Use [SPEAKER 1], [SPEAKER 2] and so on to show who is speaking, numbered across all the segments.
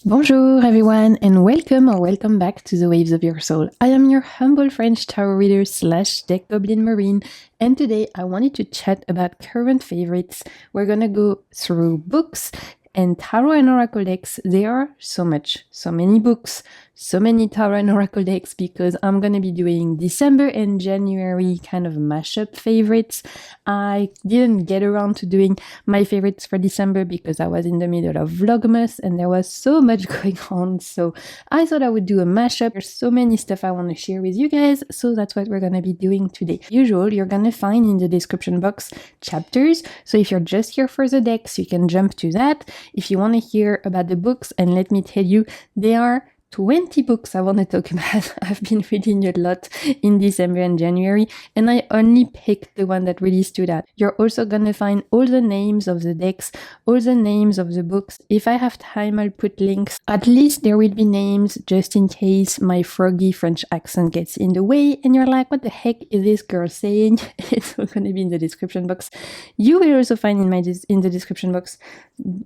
[SPEAKER 1] Bonjour everyone and welcome back to the Waves of Your Soul. I am your humble French tarot reader / deck goblin marine, and today I wanted to chat about current favorites. We're gonna go through books and tarot and oracle decks. There are so many books, so many tarot and oracle decks because I'm gonna be doing December and January kind of mashup favorites. I didn't get around to doing my favorites for December because I was in the middle of Vlogmas and there was so much going on, so I thought I would do a mashup. There's so many stuff I want to share with you guys, so that's what we're gonna be doing today. Usual, you're gonna find in the description box chapters, so if you're just here for the decks, you can jump to that. If you want to hear about the books, and let me tell you, there are 20 books I want to talk about. I've been reading a lot in December and January, and I only picked the one that really stood out. You're also gonna find all the names of the decks, all the names of the books. If I have time, I'll put links. At least there will be names just in case my froggy French accent gets in the way and you're like, what the heck is this girl saying? It's all gonna be in the description box. You will also find in the description box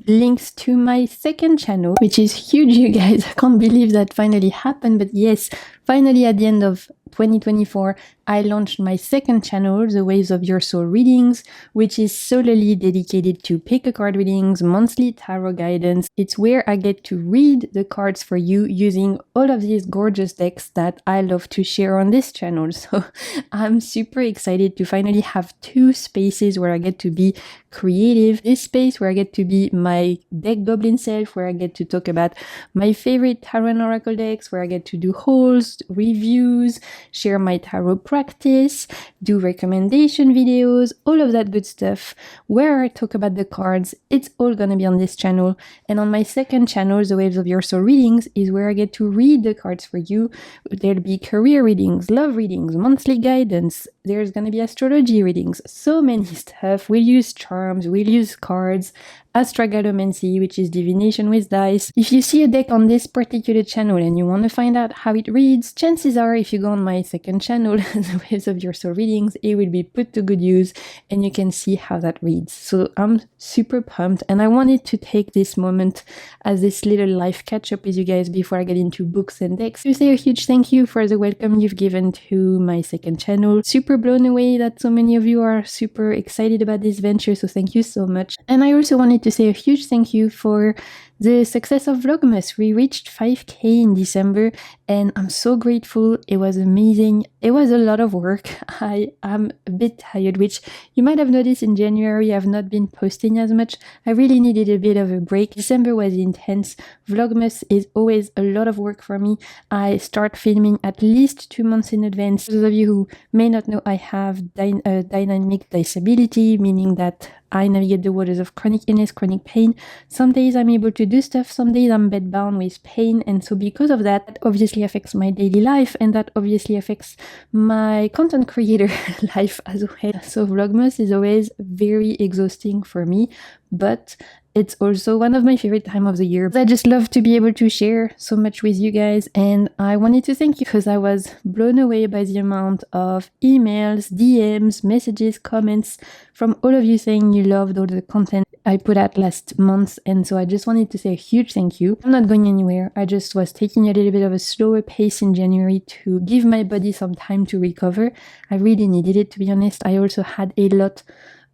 [SPEAKER 1] links to my second channel, which is huge, you guys. I can't believe that finally happened, but yes, finally at the end of 2024, I launched my second channel, The Waves of Your Soul Readings, which is solely dedicated to pick-a-card readings, monthly tarot guidance. It's where I get to read the cards for you using all of these gorgeous decks that I love to share on this channel. So I'm super excited to finally have two spaces where I get to be creative. This space where I get to be my deck goblin self, where I get to talk about my favorite tarot and oracle decks, where I get to do hauls, reviews, share my tarot practice, do recommendation videos, all of that good stuff, where I talk about the cards. It's all gonna be on this channel. And on my second channel, The Waves of Your Soul Readings, is where I get to read the cards for you. There'll be career readings, love readings, monthly guidance. There's gonna be astrology readings, so many stuff. We'll use charms, we'll use cards, astragalomancy, which is divination with dice. If you see a deck on this particular channel and you want to find out how it reads, chances are if you go on my second channel, The Waves of Your Soul Readings, it will be put to good use and you can see how that reads. So I'm super pumped, and I wanted to take this moment as this little life catch up with you guys before I get into books and decks to say a huge thank you for the welcome you've given to my second channel. Super blown away that so many of you are super excited about this venture, so thank you so much. And I also wanted to say a huge thank you for the success of Vlogmas. We reached 5K in December and I'm so grateful. It was amazing. It was a lot of work. I am a bit tired, which you might have noticed in January I've not been posting as much. I really needed a bit of a break. December was intense. Vlogmas is always a lot of work for me. I start filming at least 2 months in advance. For those of you who may not know, I have dynamic disability, meaning that I navigate the waters of chronic illness, chronic pain. Some days I'm able to do stuff, some days I'm bedbound with pain, and so because of that, that obviously affects my daily life, and that obviously affects my content creator life as well. So Vlogmas is always very exhausting for me, but it's also one of my favorite time of the year. I just love to be able to share so much with you guys, and I wanted to thank you because I was blown away by the amount of emails, DMs, messages, comments from all of you saying you loved all the content I put out last month, and so I just wanted to say a huge thank you. I'm not going anywhere. I just was taking a little bit of a slower pace in January to give my body some time to recover. I really needed it, to be honest. I also had a lot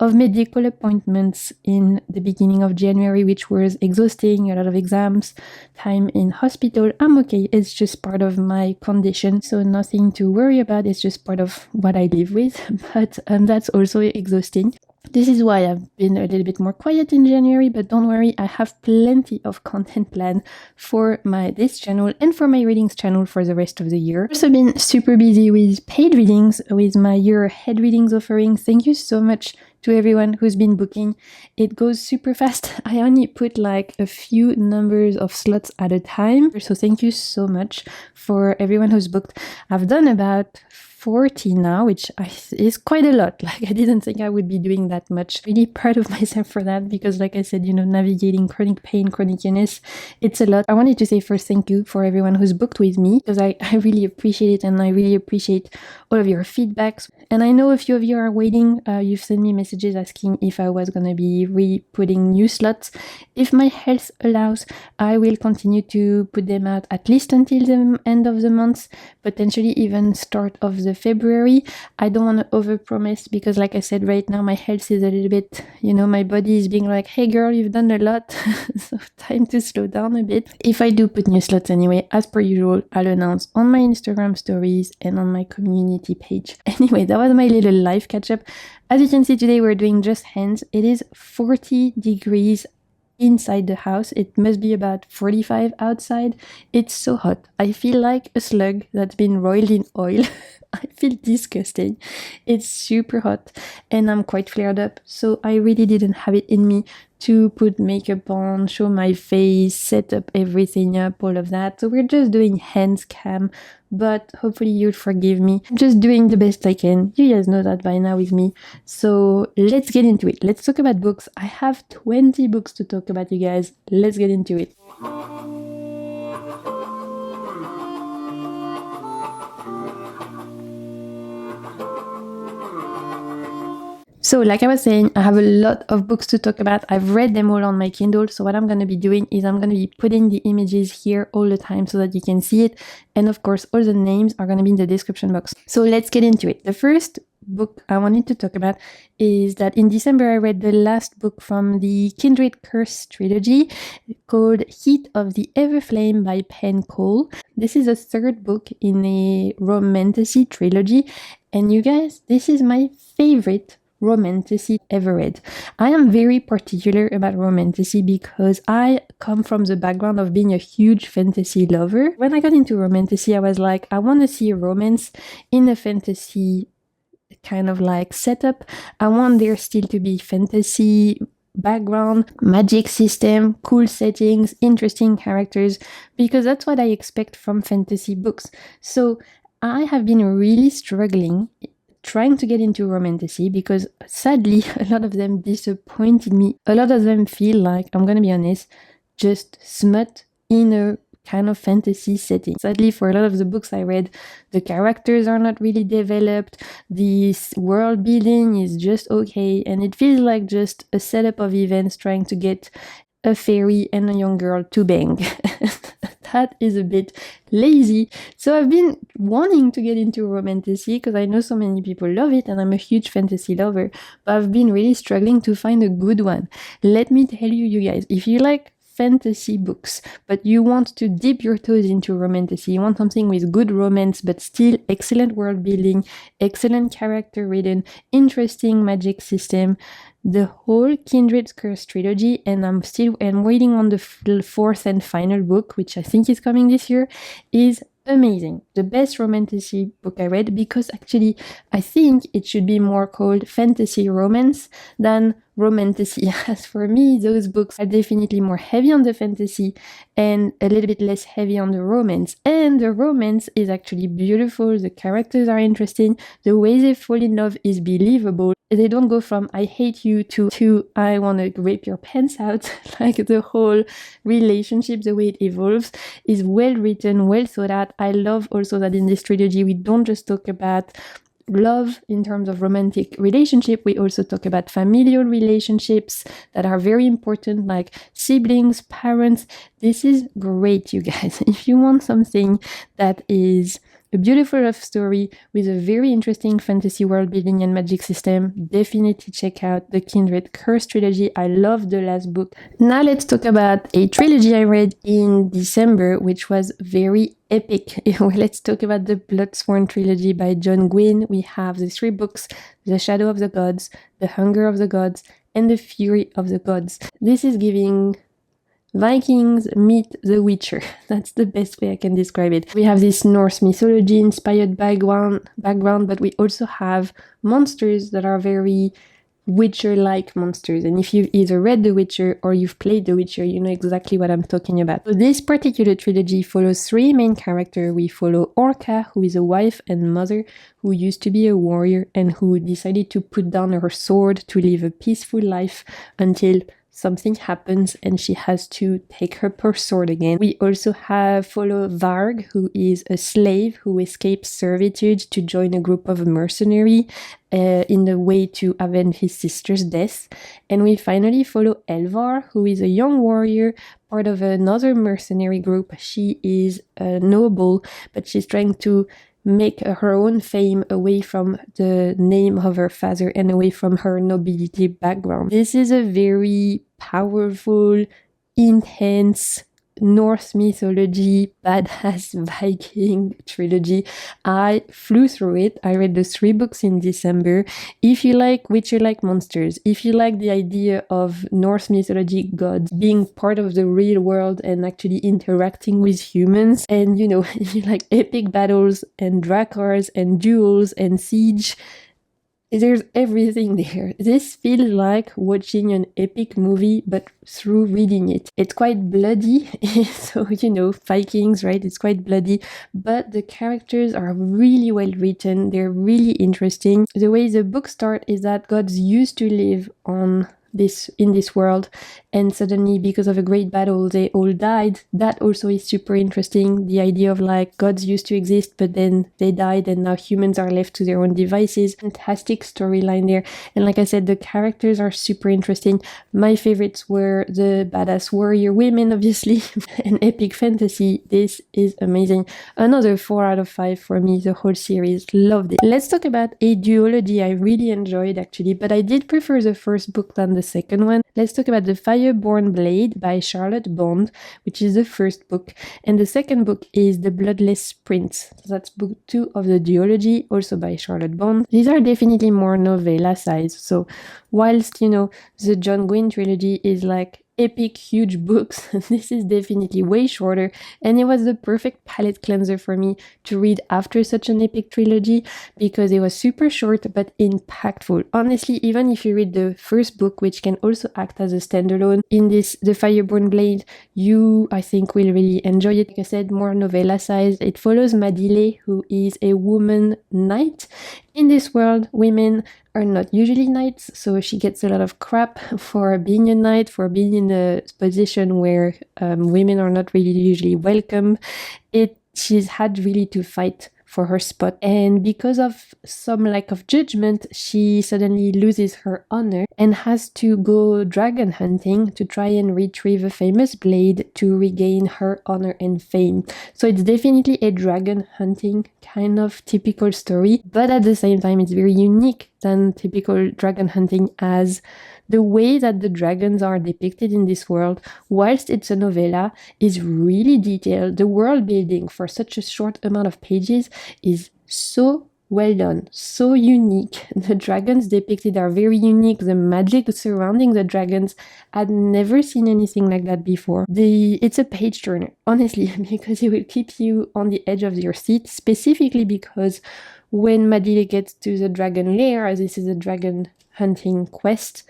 [SPEAKER 1] of medical appointments in the beginning of January, which was exhausting, a lot of exams, time in hospital. I'm okay, it's just part of my condition, so nothing to worry about, it's just part of what I live with, but that's also exhausting. This is why I've been a little bit more quiet in January, but don't worry, I have plenty of content planned for this channel and for my readings channel for the rest of the year. I've also been super busy with paid readings, with my year ahead readings offering. Thank you so much to everyone who's been booking. It goes super fast. I only put like a few numbers of slots at a time, so thank you so much for everyone who's booked. I've done about 40 now, which is quite a lot. Like, I didn't think I would be doing that much. Really proud of myself for that, because like I said, you know, navigating chronic pain, chronic illness, it's a lot. I wanted to say first thank you for everyone who's booked with me, because I really appreciate it, and I really appreciate all of your feedbacks. And I know a few of you are waiting. You've sent me messages asking if I was going to be re-putting new slots. If my health allows, I will continue to put them out at least until the end of the month, potentially even start of the February. I don't want to overpromise, because like I said, right now my health is a little bit, you know, my body is being like, hey girl, you've done a lot, so time to slow down a bit. If I do put new slots anyway, as per usual, I'll announce on my Instagram stories and on my community page. Anyway, that was my little live catch up. As you can see, today we're doing just hands. It is 40 degrees inside the house. It must be about 45 outside. It's so hot. I feel like a slug that's been roiled in oil. I feel disgusting. It's super hot and I'm quite flared up, so I really didn't have it in me to put makeup on, show my face, set up everything up, all of that. So we're just doing hands cam, but hopefully you'll forgive me. I'm just doing the best I can. You guys know that by now with me. So let's get into it. Let's talk about books. I have 20 books to talk about, you guys. Let's get into it. So like I was saying, I have a lot of books to talk about. I've read them all on my Kindle. So what I'm going to be doing is I'm going to be putting the images here all the time so that you can see it. And of course, all the names are going to be in the description box. So let's get into it. The first book I wanted to talk about is that in December I read the last book from the Kindred trilogy called Heat of the Everflame by Penn. This is a third book in a romantasy trilogy. And you guys, this is my favorite romantasy ever read. I am very particular about romantasy because I come from the background of being a huge fantasy lover. When I got into romantasy, I was like, I want to see a romance in a fantasy kind of like setup. I want there still to be fantasy background, magic system, cool settings, interesting characters, because that's what I expect from fantasy books. So I have been really struggling trying to get into romantasy because sadly a lot of them disappointed me. A lot of them feel like, I'm gonna be honest, just smut in a kind of fantasy setting. Sadly, for a lot of the books I read, the characters are not really developed, the world building is just okay, and it feels like just a setup of events trying to get a fairy and a young girl to bang. That is a bit lazy. So I've been wanting to get into romantasy because I know so many people love it and I'm a huge fantasy lover, but I've been really struggling to find a good one. Let me tell you, you guys, if you like fantasy books, but you want to dip your toes into romantasy, you want something with good romance, but still excellent world building, excellent character written, interesting magic system, the whole Kindred trilogy, and I'm waiting on the fourth and final book, which I think is coming this year, is amazing. The best romantasy book I read, because actually I think it should be more called fantasy romance than romantasy. As for me, those books are definitely more heavy on the fantasy and a little bit less heavy on the romance. And the romance is actually beautiful. The characters are interesting. The way they fall in love is believable. They don't go from I hate you to I want to rip your pants out. Like the whole relationship, the way it evolves is well written, well thought out. I love also that in this trilogy we don't just talk about love in terms of romantic relationship, we also talk about familial relationships that are very important, like siblings, parents. This is great, you guys. If you want something that is a beautiful love story with a very interesting fantasy world building and magic system, definitely check out the Kindred trilogy. I love the last book. Now let's talk about a trilogy I read in December, which was very epic. Let's talk about the Bloodsworn trilogy by John Gwyne. We have the 3 books, The Shadow of the Gods, The Hunger of the Gods, and The Fury of the Gods. This is giving Vikings meet The Witcher. That's the best way I can describe it. We have this Norse mythology inspired background, but we also have monsters that are very Witcher-like monsters. And if you've either read The Witcher or you've played The Witcher, you know exactly what I'm talking about. So this particular trilogy follows three main characters. We follow Orca, who is a wife and mother who used to be a warrior and who decided to put down her sword to live a peaceful life until something happens and she has to take her sword again. We also follow Varg, who is a slave who escapes servitude to join a group of mercenaries in the way to avenge his sister's death. And we finally follow Elvar, who is a young warrior, part of another mercenary group. She is a noble, but she's trying to make her own fame away from the name of her father and away from her nobility background. This is a very powerful, intense, Norse mythology, badass Viking trilogy. I flew through it. I read the 3 books in December. If you like Witcher-like monsters, if you like the idea of Norse mythology gods being part of the real world and actually interacting with humans, and you know, if you like epic battles and drakars and duels and siege, there's everything there. This feels like watching an epic movie, but through reading it. It's quite bloody, so you know, Vikings, right? It's quite bloody, but the characters are really well written. They're really interesting. The way the book starts is that gods used to live in this world, and suddenly because of a great battle they all died. That also is super interesting, the idea of like gods used to exist but then they died and now humans are left to their own devices. Fantastic storyline there, and like I said, the characters are super interesting. My favorites were the badass warrior women, obviously, and epic fantasy. This is amazing. Another 4 out of 5 for me, the whole series, loved it. Let's talk about a duology I really enjoyed actually, but I did prefer the first book than the second one. Let's talk about The Fireborne Blade by Charlotte Bond, which is the first book, and the second book is The Bloodless Prince. So that's book 2 of the duology, also by Charlotte Bond. These are definitely more novella size, so whilst, you know, the John Gwyne trilogy is like epic huge books, this is definitely way shorter, and it was the perfect palate cleanser for me to read after such an epic trilogy because it was super short but impactful. Honestly, even if you read the first book, which can also act as a standalone, in this The Fireborne Blade, you, I think, will really enjoy it. Like I said, more novella size. It follows Madile, who is a woman knight. In this world, women are not usually knights, so she gets a lot of crap for being a knight, for being in a position where women are not really usually welcome. She's had really to fight for her spot, and because of some lack of judgment, she suddenly loses her honor and has to go dragon hunting to try and retrieve a famous blade to regain her honor and fame. So it's definitely a dragon hunting kind of typical story, but at the same time it's very unique than typical dragon hunting, as the way that the dragons are depicted in this world, whilst it's a novella, is really detailed. The world building for such a short amount of pages is so well done, so unique. The dragons depicted are very unique. The magic surrounding the dragons, I'd never seen anything like that before. It's a page turner, honestly, because it will keep you on the edge of your seat, specifically because when Madile gets to the dragon lair, as this is a dragon hunting quest,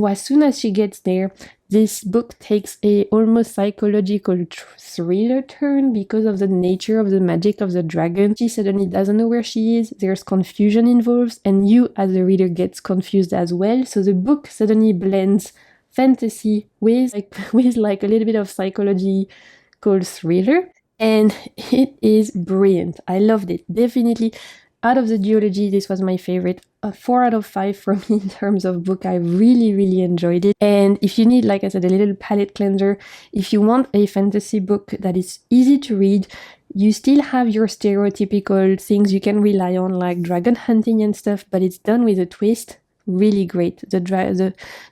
[SPEAKER 1] as soon as she gets there, this book takes a almost psychological thriller turn because of the nature of the magic of the dragon. She suddenly doesn't know where she is, there's confusion involved, and you as the reader gets confused as well. So the book suddenly blends fantasy with like a little bit of psychological thriller, and it is brilliant. I loved it. Definitely out of the duology, this was my favorite. A 4 out of 5 for me in terms of book. I really enjoyed it. And if you need, like I said, a little palate cleanser, if you want a fantasy book that is easy to read, you still have your stereotypical things you can rely on, like dragon hunting and stuff, but it's done with a twist. Really great. The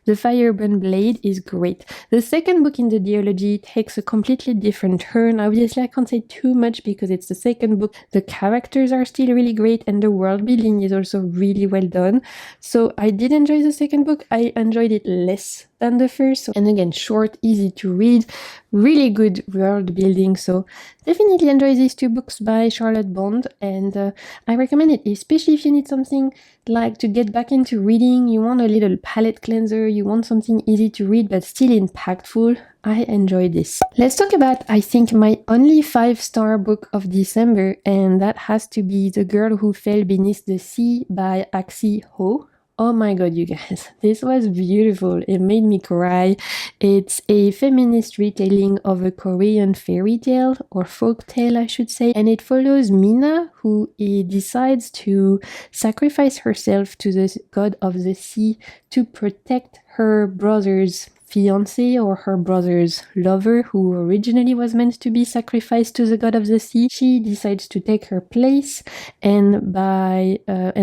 [SPEAKER 1] Fireborne Blade is great. The second book in the duology takes a completely different turn. Obviously, I can't say too much because it's the second book. The characters are still really great and the world building is also really well done. So I did enjoy the second book. I enjoyed it less than the first. And again, short, easy to read, really good world building. So definitely enjoy these two books by Charlotte Bond, and I recommend it, especially if you need something like to get back into reading, you want a little palette cleanser, you want something easy to read but still impactful. I enjoy this. Let's talk about, I think, my only 5-star book of December, and that has to be The Girl Who Fell Beneath the Sea by Axie Oh. Oh my god, you guys, this was beautiful. It made me cry. It's a feminist retelling of a Korean fairy tale, or folk tale I should say, and it follows Mina, who decides to sacrifice herself to the god of the sea to protect her brother's fiance or her brother's lover, who originally was meant to be sacrificed to the god of the sea. She decides to take her place and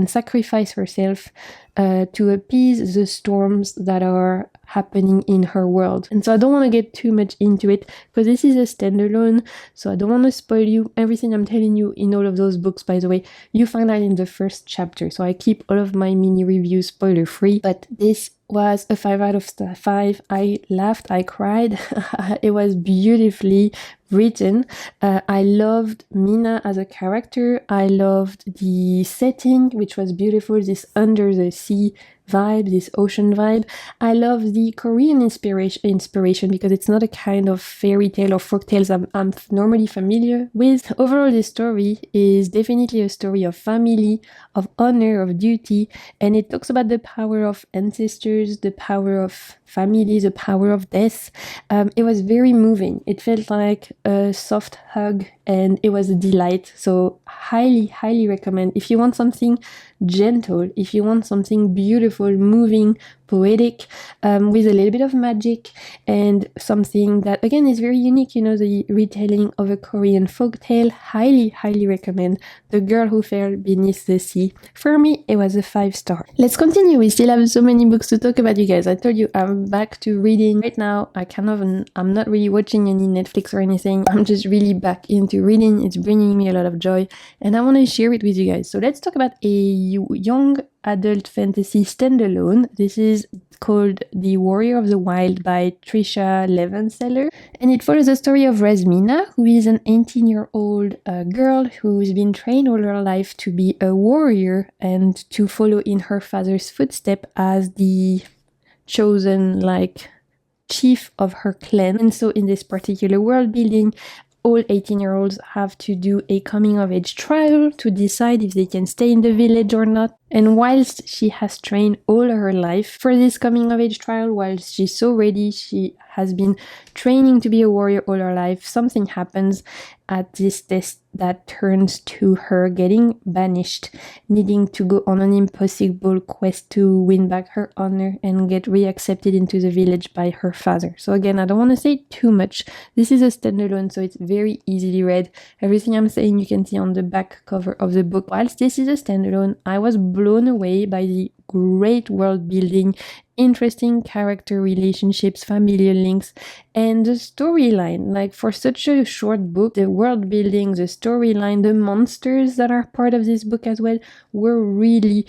[SPEAKER 1] sacrifice herself to appease the storms that are happening in her world. And so I don't want to get too much into it because this is a standalone, so I don't want to spoil you. Everything I'm telling you in all of those books, by the way, you find out in the first chapter, so I keep all of my mini reviews spoiler free. But this was a 5 out of 5. I laughed, I cried. It was beautifully written. I loved Mina as a character. I loved the setting, which was beautiful, this under the sea vibe, this ocean vibe. I love the Korean inspiration because it's not a kind of fairy tale or folk tales I'm normally familiar with. Overall, this story is definitely a story of family, of honor, of duty, and it talks about the power of ancestors, the power of family, the power of death. It was very moving. It felt like a soft hug and it was a delight. So highly recommend. If you want something gentle, if you want something beautiful, moving, poetic, with a little bit of magic and something that again is very unique, you know, the retelling of a Korean folktale, highly recommend The Girl Who Fell Beneath the Sea. For me, it was a 5-star. Let's continue. We still have so many books to talk about, you guys. I told you I'm back to reading right now. I'm not really watching any Netflix or anything. I'm just really back into reading. It's bringing me a lot of joy and I want to share it with you guys. So let's talk about a young adult fantasy standalone. This is called The Warrior of the Wild by Tricia Levenseller, and it follows the story of Rasmina, who is an 18-year-old girl who's been trained all her life to be a warrior and to follow in her father's footsteps as the chosen chief of her clan. And so in this particular world building, all 18-year-olds have to do a coming-of-age trial to decide if they can stay in the village or not. And whilst she has trained all her life for this coming-of-age trial, whilst she's so ready, she has been training to be a warrior all her life, something happens at this test that turns to her getting banished, needing to go on an impossible quest to win back her honor and get reaccepted into the village by her father. So again, I don't want to say too much. This is a standalone, so it's very easily read. Everything I'm saying you can see on the back cover of the book. Whilst this is a standalone, I was blown away by the great world building, interesting character relationships, familiar links, and the storyline. Like, for such a short book, the world building, the storyline, the monsters that are part of this book as well were really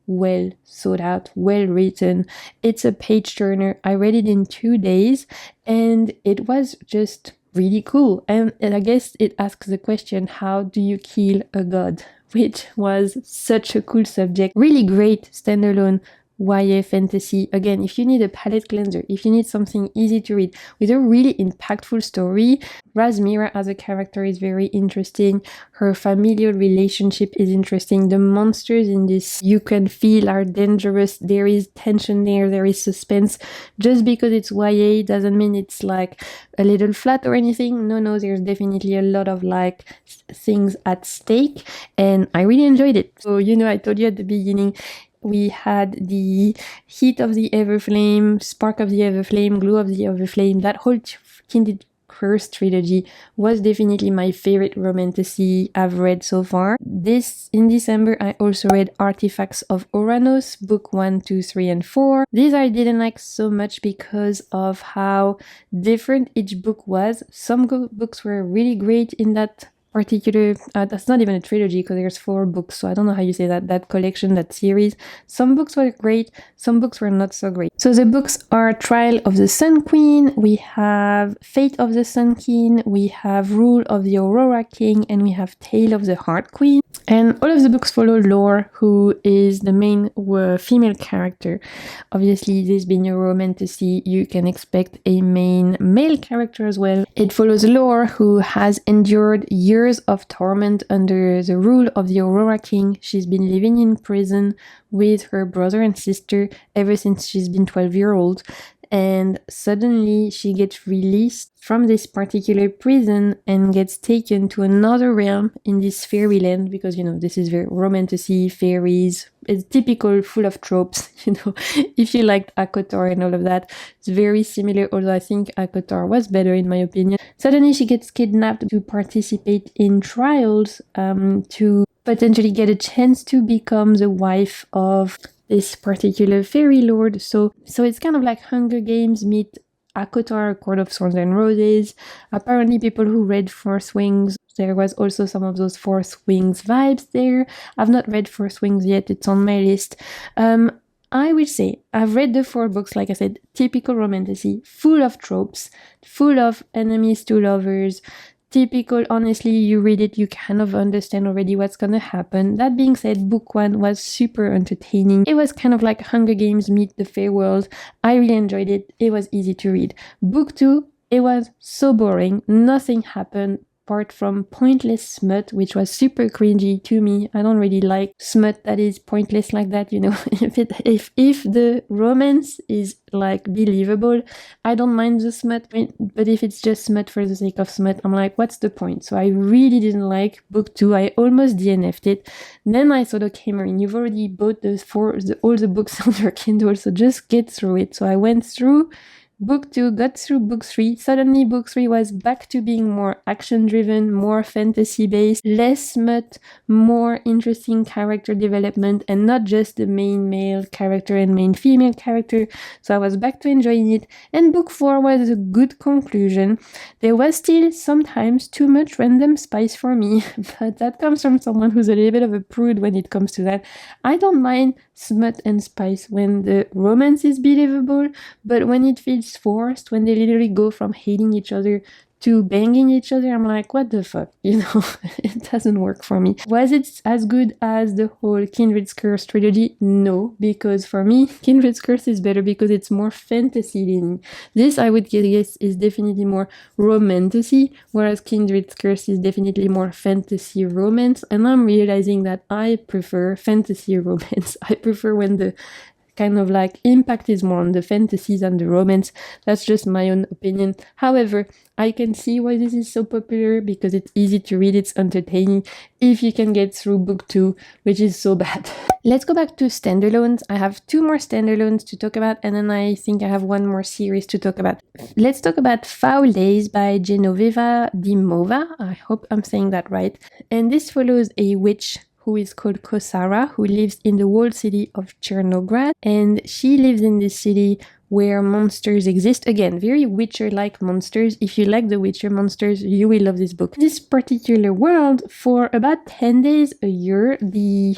[SPEAKER 1] well thought out, well written. It's a page turner. I read it in 2 days and it was just really cool. And I guess it asks the question, how do you kill a god? Which was such a cool subject. Really great standalone YA fantasy. Again, if you need a palette cleanser, if you need something easy to read with a really impactful story, Rasmira as a character is very interesting. Her familial relationship is interesting. The monsters in this, you can feel, are dangerous. There is tension there is suspense. Just because it's YA doesn't mean it's like a little flat or anything. No, there's definitely a lot of things at stake, and I really enjoyed it. So, I told you at the beginning, we had the heat of the Everflame, spark of the Everflame, glow of the Everflame. That whole Kindred trilogy was definitely my favorite romantasy I've read so far. In December, I also read Artifacts of Uranus, book 1, 2, 3, and 4. These I didn't like so much because of how different each book was. Some books were really great in that particular, that's not even a trilogy because there's 4 books, so I don't know how you say that collection, that series. Some books were great, some books were not so great. So the books are Trial of the Sun Queen, we have Fate of the Sun King, we have Rule of the Aurora King, and we have Tale of the Heart Queen. And all of the books follow Lore, who is the main female character. Obviously, this being a romantasy, you can expect a main male character as well. It follows Lore, who has endured years of torment under the rule of the Aurora King. She's been living in prison with her brother and sister ever since she's been 12 years old. And suddenly she gets released from this particular prison and gets taken to another realm in this fairyland, because, you know, this is very romantasy, fairies, it's typical, full of tropes, you know. If you liked ACOTAR and all of that, it's very similar, although I think ACOTAR was better in my opinion. Suddenly she gets kidnapped to participate in trials to potentially get a chance to become the wife of this particular fairy lord. So it's kind of like Hunger Games meet ACOTAR, Court of Thorns and Roses. Apparently people who read Fourth Wings, there was also some of those Fourth Wings vibes there. I've not read Fourth Wings yet, it's on my list. I will say, I've read the 4 books, like I said, typical romantasy, full of tropes, full of enemies to lovers, typical. Honestly, you read it, you kind of understand already what's gonna happen. That being said, book 1 was super entertaining. It was kind of like Hunger Games meet the Fae World. I really enjoyed it. It was easy to read. Book 2, it was so boring. Nothing happened apart from pointless smut, which was super cringy to me. I don't really like smut that is pointless like that, you know. if the romance is like believable, I don't mind the smut, but if it's just smut for the sake of smut, I'm like, what's the point? So I really didn't like book 2. I almost DNF'd it. Then I thought, okay, Marine, you've already bought all the books on your Kindle, so just get through it. So I went through book 2, got through book 3. Suddenly book 3 was back to being more action driven, more fantasy based, less smut, more interesting character development, and not just the main male character and main female character. So I was back to enjoying it. And book 4 was a good conclusion. There was still sometimes too much random spice for me, but that comes from someone who's a little bit of a prude when it comes to that. I don't mind smut and spice when the romance is believable, but when it feels forced, when they literally go from hating each other to banging each other, I'm like, what the fuck, you know? It doesn't work for me. Was it as good as the whole Kindred's Curse trilogy? No, because for me, Kindred's Curse is better because it's more fantasy leaning. This, I would guess, is definitely more romantasy, whereas Kindred's Curse is definitely more fantasy romance, and I'm realizing that I prefer fantasy romance. I prefer when the kind of like impact is more on the fantasy than the romance. That's just my own opinion. However, I can see why this is so popular, because it's easy to read, it's entertaining, if you can get through book 2, which is so bad. Let's go back to standalones. I have 2 more standalones to talk about, and then I think I have 1 more series to talk about. Let's talk about Foul Days by Genoveva Dimova. I hope I'm saying that right. And this follows a witch who is called Kosara, who lives in the walled city of Chernograd, and she lives in this city where monsters exist. Again, very Witcher-like monsters. If you like the Witcher monsters, you will love this book. This particular world, for about 10 days a year, the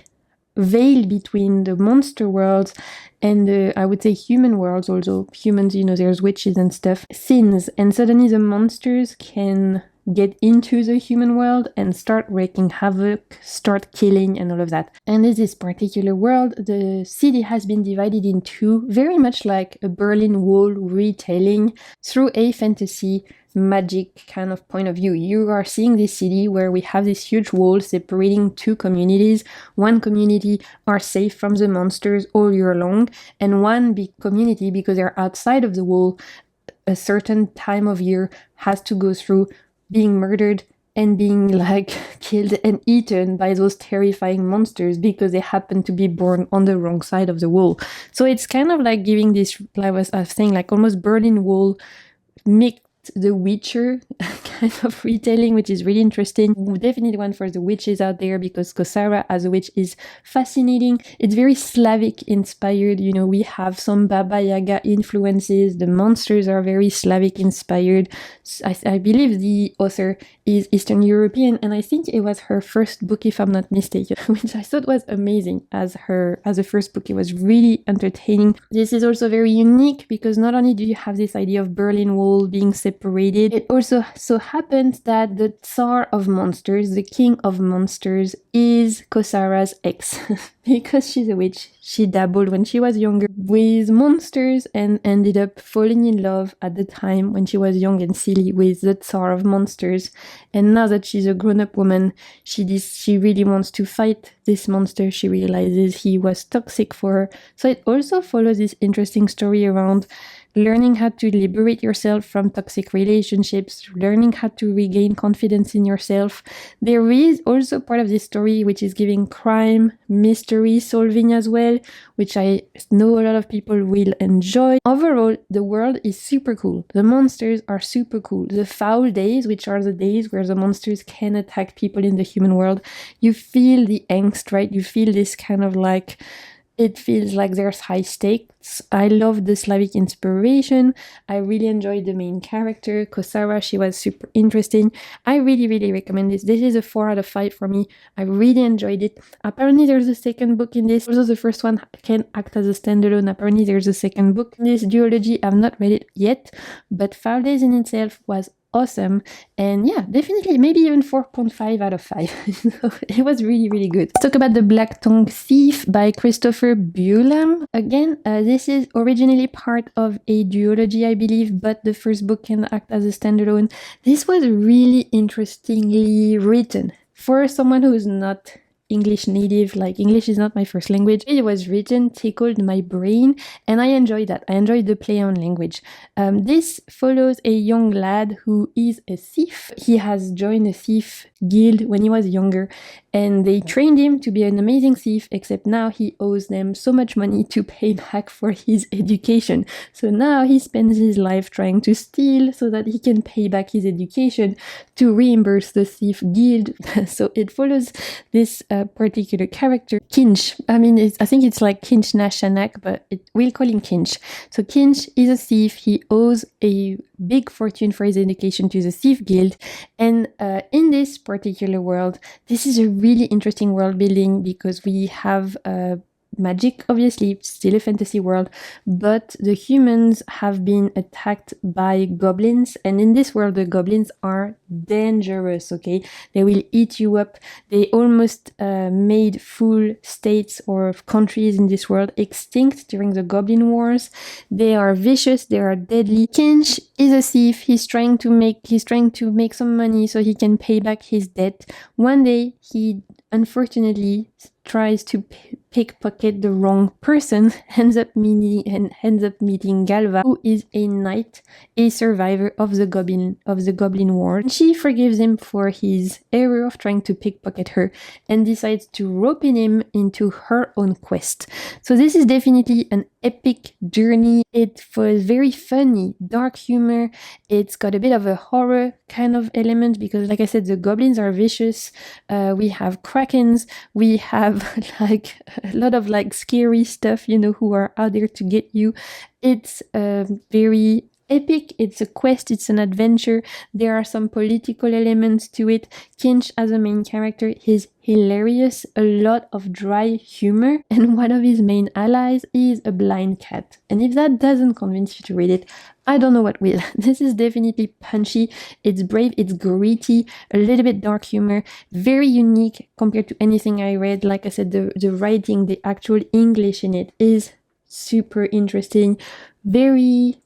[SPEAKER 1] veil between the monster worlds and the, I would say, human worlds, although humans, you know, there's witches and stuff, thins, and suddenly the monsters can get into the human world and start wreaking havoc, start killing, and all of that. And in this particular world, the city has been divided in 2, very much like a Berlin Wall retelling through a fantasy magic kind of point of view. You are seeing this city where we have this huge wall separating 2 communities. One community are safe from the monsters all year long, and one big community, because they're outside of the wall, a certain time of year has to go through being murdered and being like killed and eaten by those terrifying monsters because they happen to be born on the wrong side of the wall. So it's kind of like giving this, like I was saying, like almost Berlin Wall the Witcher kind of retelling, which is really interesting. Definitely one for the witches out there, because Kosara as a witch is fascinating. It's very Slavic inspired. You know, we have some Baba Yaga influences. The monsters are very Slavic inspired. I believe the author is Eastern European, and I think it was her first book, if I'm not mistaken, which I thought was amazing as a first book. It was really entertaining. This is also very unique because not only do you have this idea of Berlin Wall being separated, it also so happens that the Tsar of Monsters, the King of Monsters, is Kosara's ex. Because she's a witch, she dabbled when she was younger with monsters and ended up falling in love at the time when she was young and silly with the Tsar of Monsters. And now that she's a grown-up woman, she really wants to fight this monster. She realizes he was toxic for her. So it also follows this interesting story around learning how to liberate yourself from toxic relationships, learning how to regain confidence in yourself. There is also part of this story which is giving crime, mystery solving as well, which I know a lot of people will enjoy. Overall, the world is super cool. The monsters are super cool. The foul days, which are the days where the monsters can attack people in the human world, you feel the angst, right? You feel this kind of like, it feels like there's high stakes. I love the Slavic inspiration. I really enjoyed the main character, Kosara. She was super interesting. I really, really recommend this. This is a 4 out of 5 for me. I really enjoyed it. Apparently there's a second book in this. Also the first one can act as a standalone. Apparently there's a second book in this duology. I've not read it yet, but Foul Days in itself was awesome. And yeah, definitely maybe even 4.5 out of 5. So it was really, really good. Let's talk about The Black Tongue Thief by Christopher Buelam. Again, this is originally part of a duology, I believe, but the first book can act as a standalone. This was really interestingly written. For someone who's not English native, like English is not my first language, it was written, tickled my brain, and I enjoyed that. I enjoyed the play on language. This follows a young lad who is a thief. He has joined a thief guild when he was younger, and they trained him to be an amazing thief, except now he owes them so much money to pay back for his education. So now he spends his life trying to steal so that he can pay back his education to reimburse the thief guild. So it follows this particular character, Kinch. I mean, I think it's like Kinch Nashanak, but we'll call him Kinch. So Kinch is a thief. He owes a big fortune for his education to the thief guild, and in this particular world, this is a really interesting world building because we have magic, obviously, still a fantasy world, but the humans have been attacked by goblins, and in this world the goblins are dangerous, okay? They will eat you up. They almost made full states or countries in this world extinct during the Goblin Wars. They are vicious, they are deadly. Kinch is a thief. He's trying to make some money so he can pay back his debt. One day he unfortunately tries to pickpocket the wrong person, ends up meeting Galva, who is a knight, a survivor of the Goblin War. She forgives him for his error of trying to pickpocket her and decides to rope him into her own quest. So this is definitely an epic journey. It was very funny, dark humor. It's got a bit of a horror kind of element because, like I said, the goblins are vicious. We have krakens. We have like a lot of like scary stuff, you know, who are out there to get you. It's very epic. It's a quest. It's an adventure. There are some political elements to it. Kinch as a main character is hilarious, a lot of dry humor, and one of his main allies is a blind cat. And if that doesn't convince you to read it, I don't know what will. This is definitely punchy, it's brave, it's gritty, a little bit dark humor, very unique compared to anything I read. Like I said, the writing, the actual English in it is super interesting, very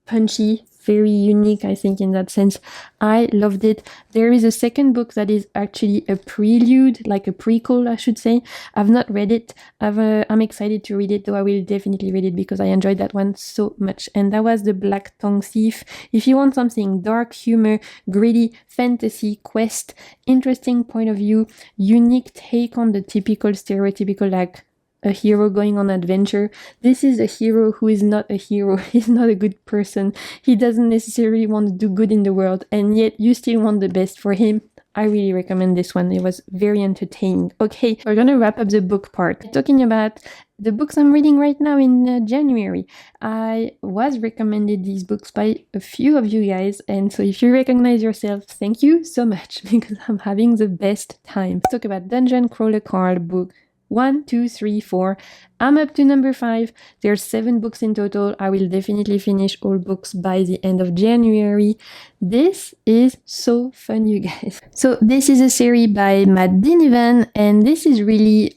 [SPEAKER 1] punchy, very unique, I think, in that sense. I loved it. There is a second book that is actually a prelude, like a prequel, I should say. I've not read it. I'm excited to read it, though I will definitely read it because I enjoyed that one so much. And that was The Black Tongue Thief. If you want something dark humor, gritty, fantasy, quest, interesting point of view, unique take on the typical, stereotypical, like, a hero going on adventure. This is a hero who is not a hero. He's not a good person. He doesn't necessarily want to do good in the world, and yet you still want the best for him. I really recommend this one. It was very entertaining. Okay, we're gonna wrap up the book part. Talking about the books I'm reading right now in January. I was recommended these books by a few of you guys, and so if you recognize yourself, thank you so much because I'm having the best time. Let's talk about Dungeon Crawler Card book 1, 2, 3, 4. I'm up to number 5. There's 7 books in total. I will definitely finish all books by the end of January. This is so fun, you guys. So this is a series by Matt Dinivan, and this is really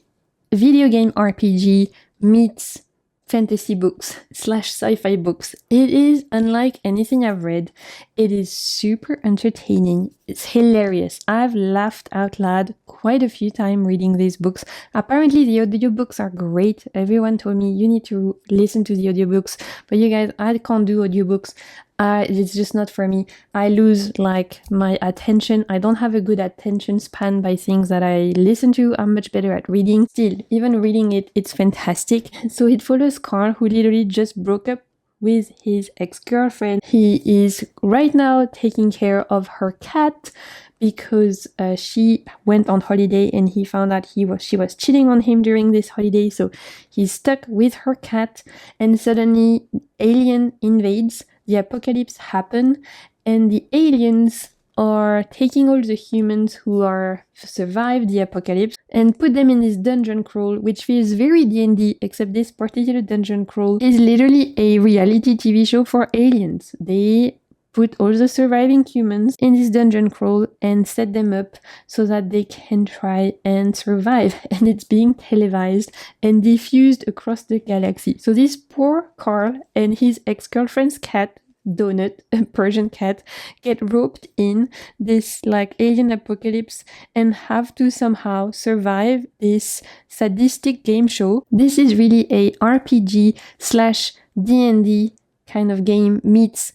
[SPEAKER 1] video game RPG meets fantasy books / sci-fi books. It is unlike anything I've read. It is super entertaining. It's hilarious. I've laughed out loud quite a few times reading these books. Apparently the audiobooks are great. Everyone told me you need to listen to the audiobooks, but you guys, I can't do audiobooks. It's just not for me. I lose like my attention. I don't have a good attention span by things that I listen to. I'm much better at reading. Still, even reading it, it's fantastic. So it follows Carl, who literally just broke up with his ex-girlfriend. He is right now taking care of her cat because she went on holiday and he found out she was cheating on him during this holiday. So he's stuck with her cat, and suddenly alien invades. The apocalypse happen, and the aliens are taking all the humans who are survived the apocalypse and put them in this dungeon crawl, which feels very D&D, except this particular dungeon crawl is literally a reality TV show for aliens. They put all the surviving humans in this dungeon crawl and set them up so that they can try and survive. And it's being televised and diffused across the galaxy. So this poor Carl and his ex-girlfriend's cat, Donut, a Persian cat, get roped in this like alien apocalypse and have to somehow survive this sadistic game show. This is really a RPG / D&D kind of game meets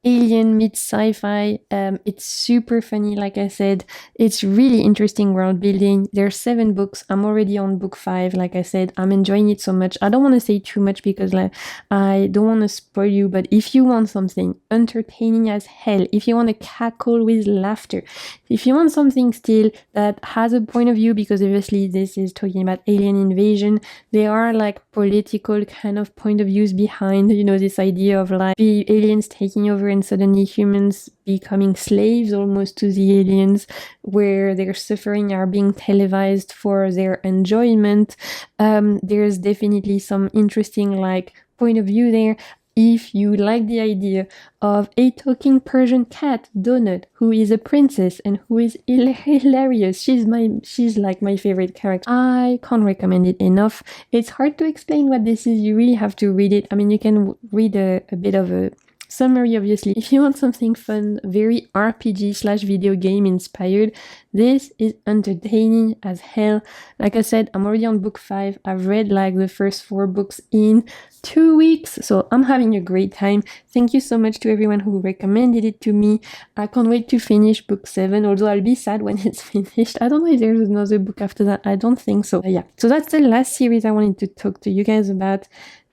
[SPEAKER 1] alien meets sci-fi. It's super funny, like I said. It's really interesting world building. There's 7 books. I'm already on book 5. Like I said, I'm enjoying it so much. I don't want to say too much because I don't want to spoil you, but if you want something entertaining as hell, if you want to cackle with laughter, if you want something still that has a point of view, because obviously this is talking about alien invasion, there are like political kind of point of views behind, this idea of like the aliens taking over and suddenly humans becoming slaves almost to the aliens, where their suffering are being televised for their enjoyment. There's definitely some interesting like point of view there. If you like the idea of a talking Persian cat, Donut, who is a princess and who is hilarious, she's like my favorite character. I can't recommend it enough. It's hard to explain what this is. You really have to read it. I mean, you can read a bit of a summary, obviously. If you want something fun, very RPG / video game inspired, this is entertaining as hell. Like I said, I'm already on book 5. I've read like the first 4 books in 2 weeks, so I'm having a great time. Thank you so much to everyone who recommended it to me. I can't wait to finish book 7, although I'll be sad when it's finished. I don't know if there's another book after that. I don't think so. But yeah, so that's the last series I wanted to talk to you guys about.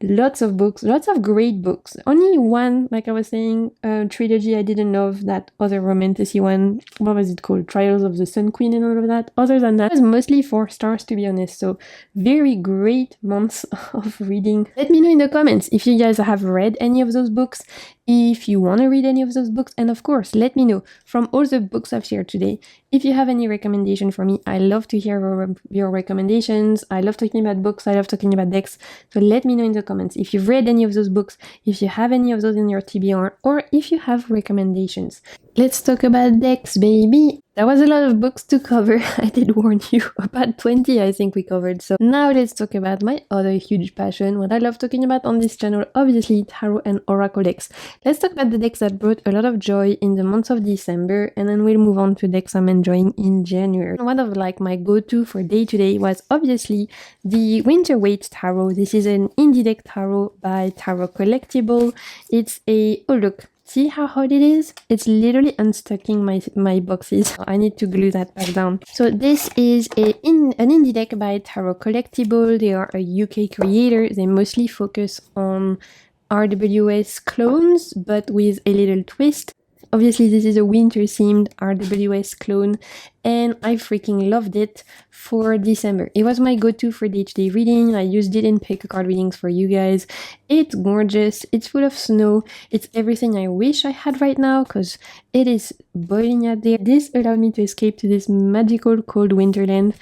[SPEAKER 1] Lots of books, lots of great books. Only one, like I was saying, Trilogy, I didn't know of that other romantasy one. What was it called? Trials of the Sun Queen and all of that. Other than that, it was mostly 4 stars, to be honest. So very great months of reading. Let me know in the comments if you guys have read any of those books, if you want to read any of those books, and of course, let me know from all the books I've shared today. If you have any recommendation for me, I love to hear your recommendations. I love talking about books. I love talking about decks. So let me know in the comments if you've read any of those books, if you have any of those in your TBR, or if you have recommendations. Let's talk about decks, baby. That was a lot of books to cover. I did warn you. About 20 I think we covered. So now let's talk about my other huge passion, what I love talking about on this channel, obviously tarot and oracle decks. Let's talk about the decks that brought a lot of joy in the month of December, and then we'll move on to decks I'm enjoying in January. One of like my go-to for day-to-day was obviously the Winter Wait Tarot. This is an indie deck tarot by Tarot Collectible. It's a, oh look, See how hard it is? It's literally unstucking my boxes. I need to glue that back down. So this is an indie deck by Tarot Collectible. They are a UK creator. They mostly focus on RWS clones, but with a little twist. Obviously, this is a winter-themed RWS clone, and I freaking loved it for December. It was my go-to for DHD reading. I used it in pick a card readings for you guys. It's gorgeous. It's full of snow. It's everything I wish I had right now because it is boiling out there. This allowed me to escape to this magical cold winterland,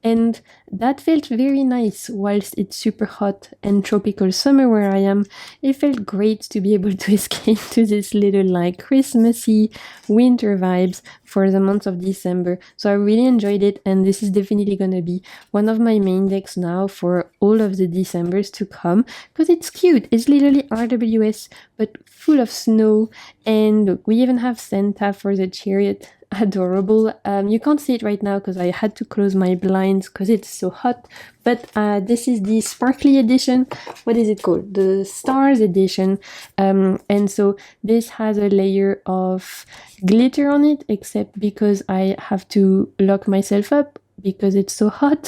[SPEAKER 1] and that felt very nice whilst it's super hot and tropical summer where I am. It felt great to be able to escape to this little like Christmassy winter vibes for the month of December. So I really enjoyed it, and this is definitely gonna be one of my main decks now for all of the Decembers to come because it's cute. It's literally RWS but full of snow, and look, we even have Santa for the chariot. Adorable. You can't see it right now because I had to close my blinds because it's so hot, but this is the sparkly edition. What is it called? The Stars edition. And so this has a layer of glitter on it, except because I have to lock myself up because it's so hot.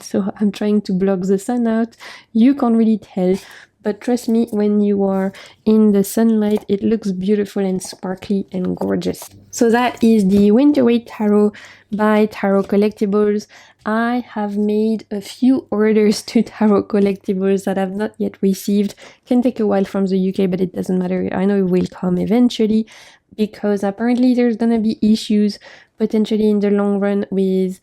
[SPEAKER 1] So I'm trying to block the sun out. You can't really tell, but trust me, when you are in the sunlight, it looks beautiful and sparkly and gorgeous. So that is the Winter Weight Tarot by Tarot Collectibles. I have made a few orders to Tarot Collectibles that I've not yet received. Can take a while from the UK, but it doesn't matter. I know it will come eventually because apparently there's gonna be issues potentially in the long run with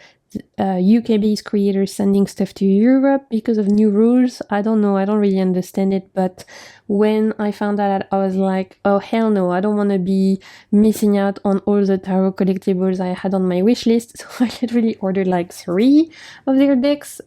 [SPEAKER 1] UK-based creators sending stuff to Europe because of new rules. I don't know, I don't really understand it, but when I found out, I was like, oh hell no, I don't want to be missing out on all the Tarot Collectibles I had on my wish list. So I literally ordered like 3 of their decks,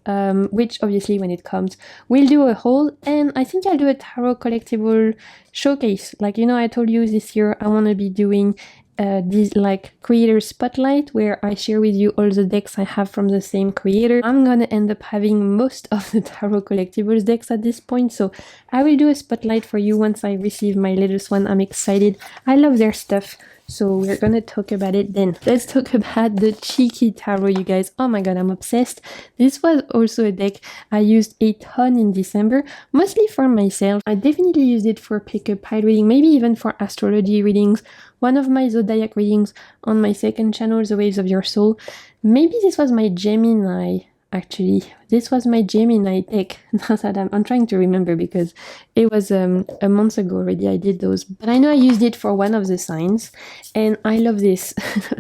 [SPEAKER 1] which obviously when it comes, we'll do a haul, and I think I'll do a Tarot Collectible showcase. Like, you know, I told you this year I want to be doing this like creator spotlight where I share with you all the decks I have from the same creator. I'm gonna end up having most of the Tarot Collectibles decks at this point, so I will do a spotlight for you once I receive my latest one. I'm excited. I love their stuff. So we're gonna talk about it then. Let's talk about the Cheeky Tarot, you guys. Oh my god, I'm obsessed. This was also a deck I used a ton in December, mostly for myself. I definitely used it for pickup pile reading, maybe even for astrology readings. One of my zodiac readings on my second channel, The Waves of Your Soul. Maybe this was my Gemini, actually. This was my Gemini deck. Now that I'm trying to remember because it was a month ago already I did those. But I know I used it for one of the signs, and I love this.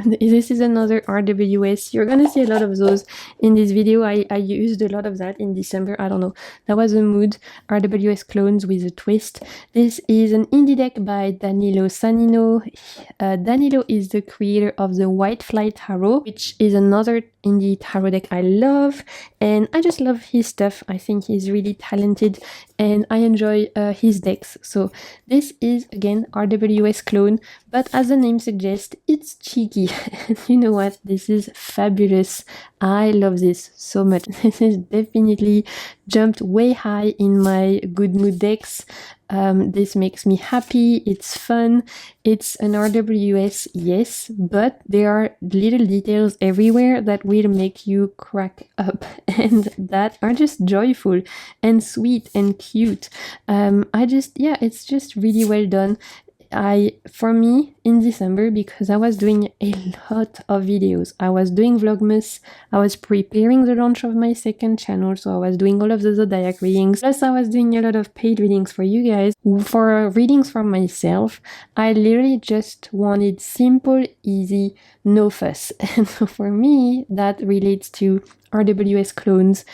[SPEAKER 1] This is another RWS. You're gonna see a lot of those in this video. I used a lot of that in December. I don't know. That was a mood. RWS clones with a twist. This is an indie deck by Danilo Sanino. Danilo is the creator of the White Fly Tarot, which is another indie tarot deck I love, and I just love his stuff. I think he's really talented and I enjoy his decks. So this is again RWS clone, but as the name suggests, it's cheeky. You know what? This is fabulous. I love this so much. This is definitely jumped way high in my good mood decks. This makes me happy. It's fun. It's an RWS, yes, but there are little details everywhere that will make you crack up and that are just joyful and sweet and cute. It's just really well done. For me in December, because I was doing a lot of videos, I was doing Vlogmas, I was preparing the launch of my second channel, so I was doing all of the zodiac readings, plus I was doing a lot of paid readings for you guys. For readings for myself, I literally just wanted simple, easy, no fuss. And so for me, that relates to RWS clones,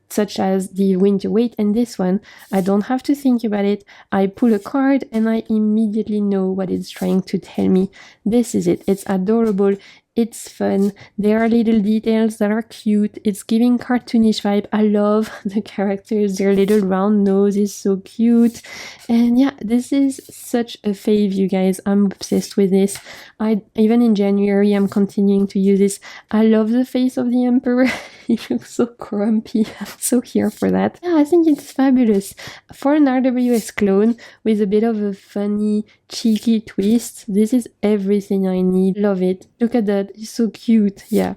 [SPEAKER 1] such as the Winter Weight and this one. I don't have to think about it. I pull a card and I immediately know what it's trying to tell me. This is it. It's adorable. It's fun. There are little details that are cute. It's giving cartoonish vibe. I love the characters. Their little round nose is so cute. And yeah, this is such a fave, you guys. I'm obsessed with this. Even in January, I'm continuing to use this. I love the face of the Emperor. He looks so grumpy. I'm so here for that. Yeah, I think it's fabulous. For an RWS clone with a bit of a funny, cheeky twist, this is everything I need. Love it. Look at that. It's so cute. Yeah.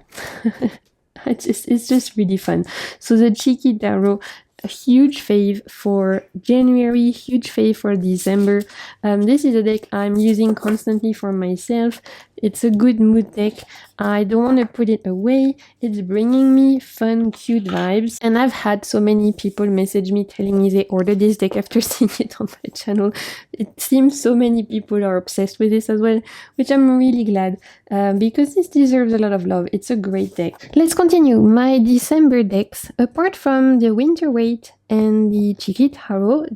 [SPEAKER 1] It's just really fun. So the cheeky tarot, a huge fave for January, huge fave for December. This is a deck I'm using constantly for myself. It's a good mood deck. I don't want to put it away. It's bringing me fun, cute vibes. And I've had so many people message me telling me they ordered this deck after seeing it on my channel. It seems so many people are obsessed with this as well, which I'm really glad because this deserves a lot of love. It's a great deck. Let's continue. My December decks, apart from the Winter Weight and the Cheeky Tarot,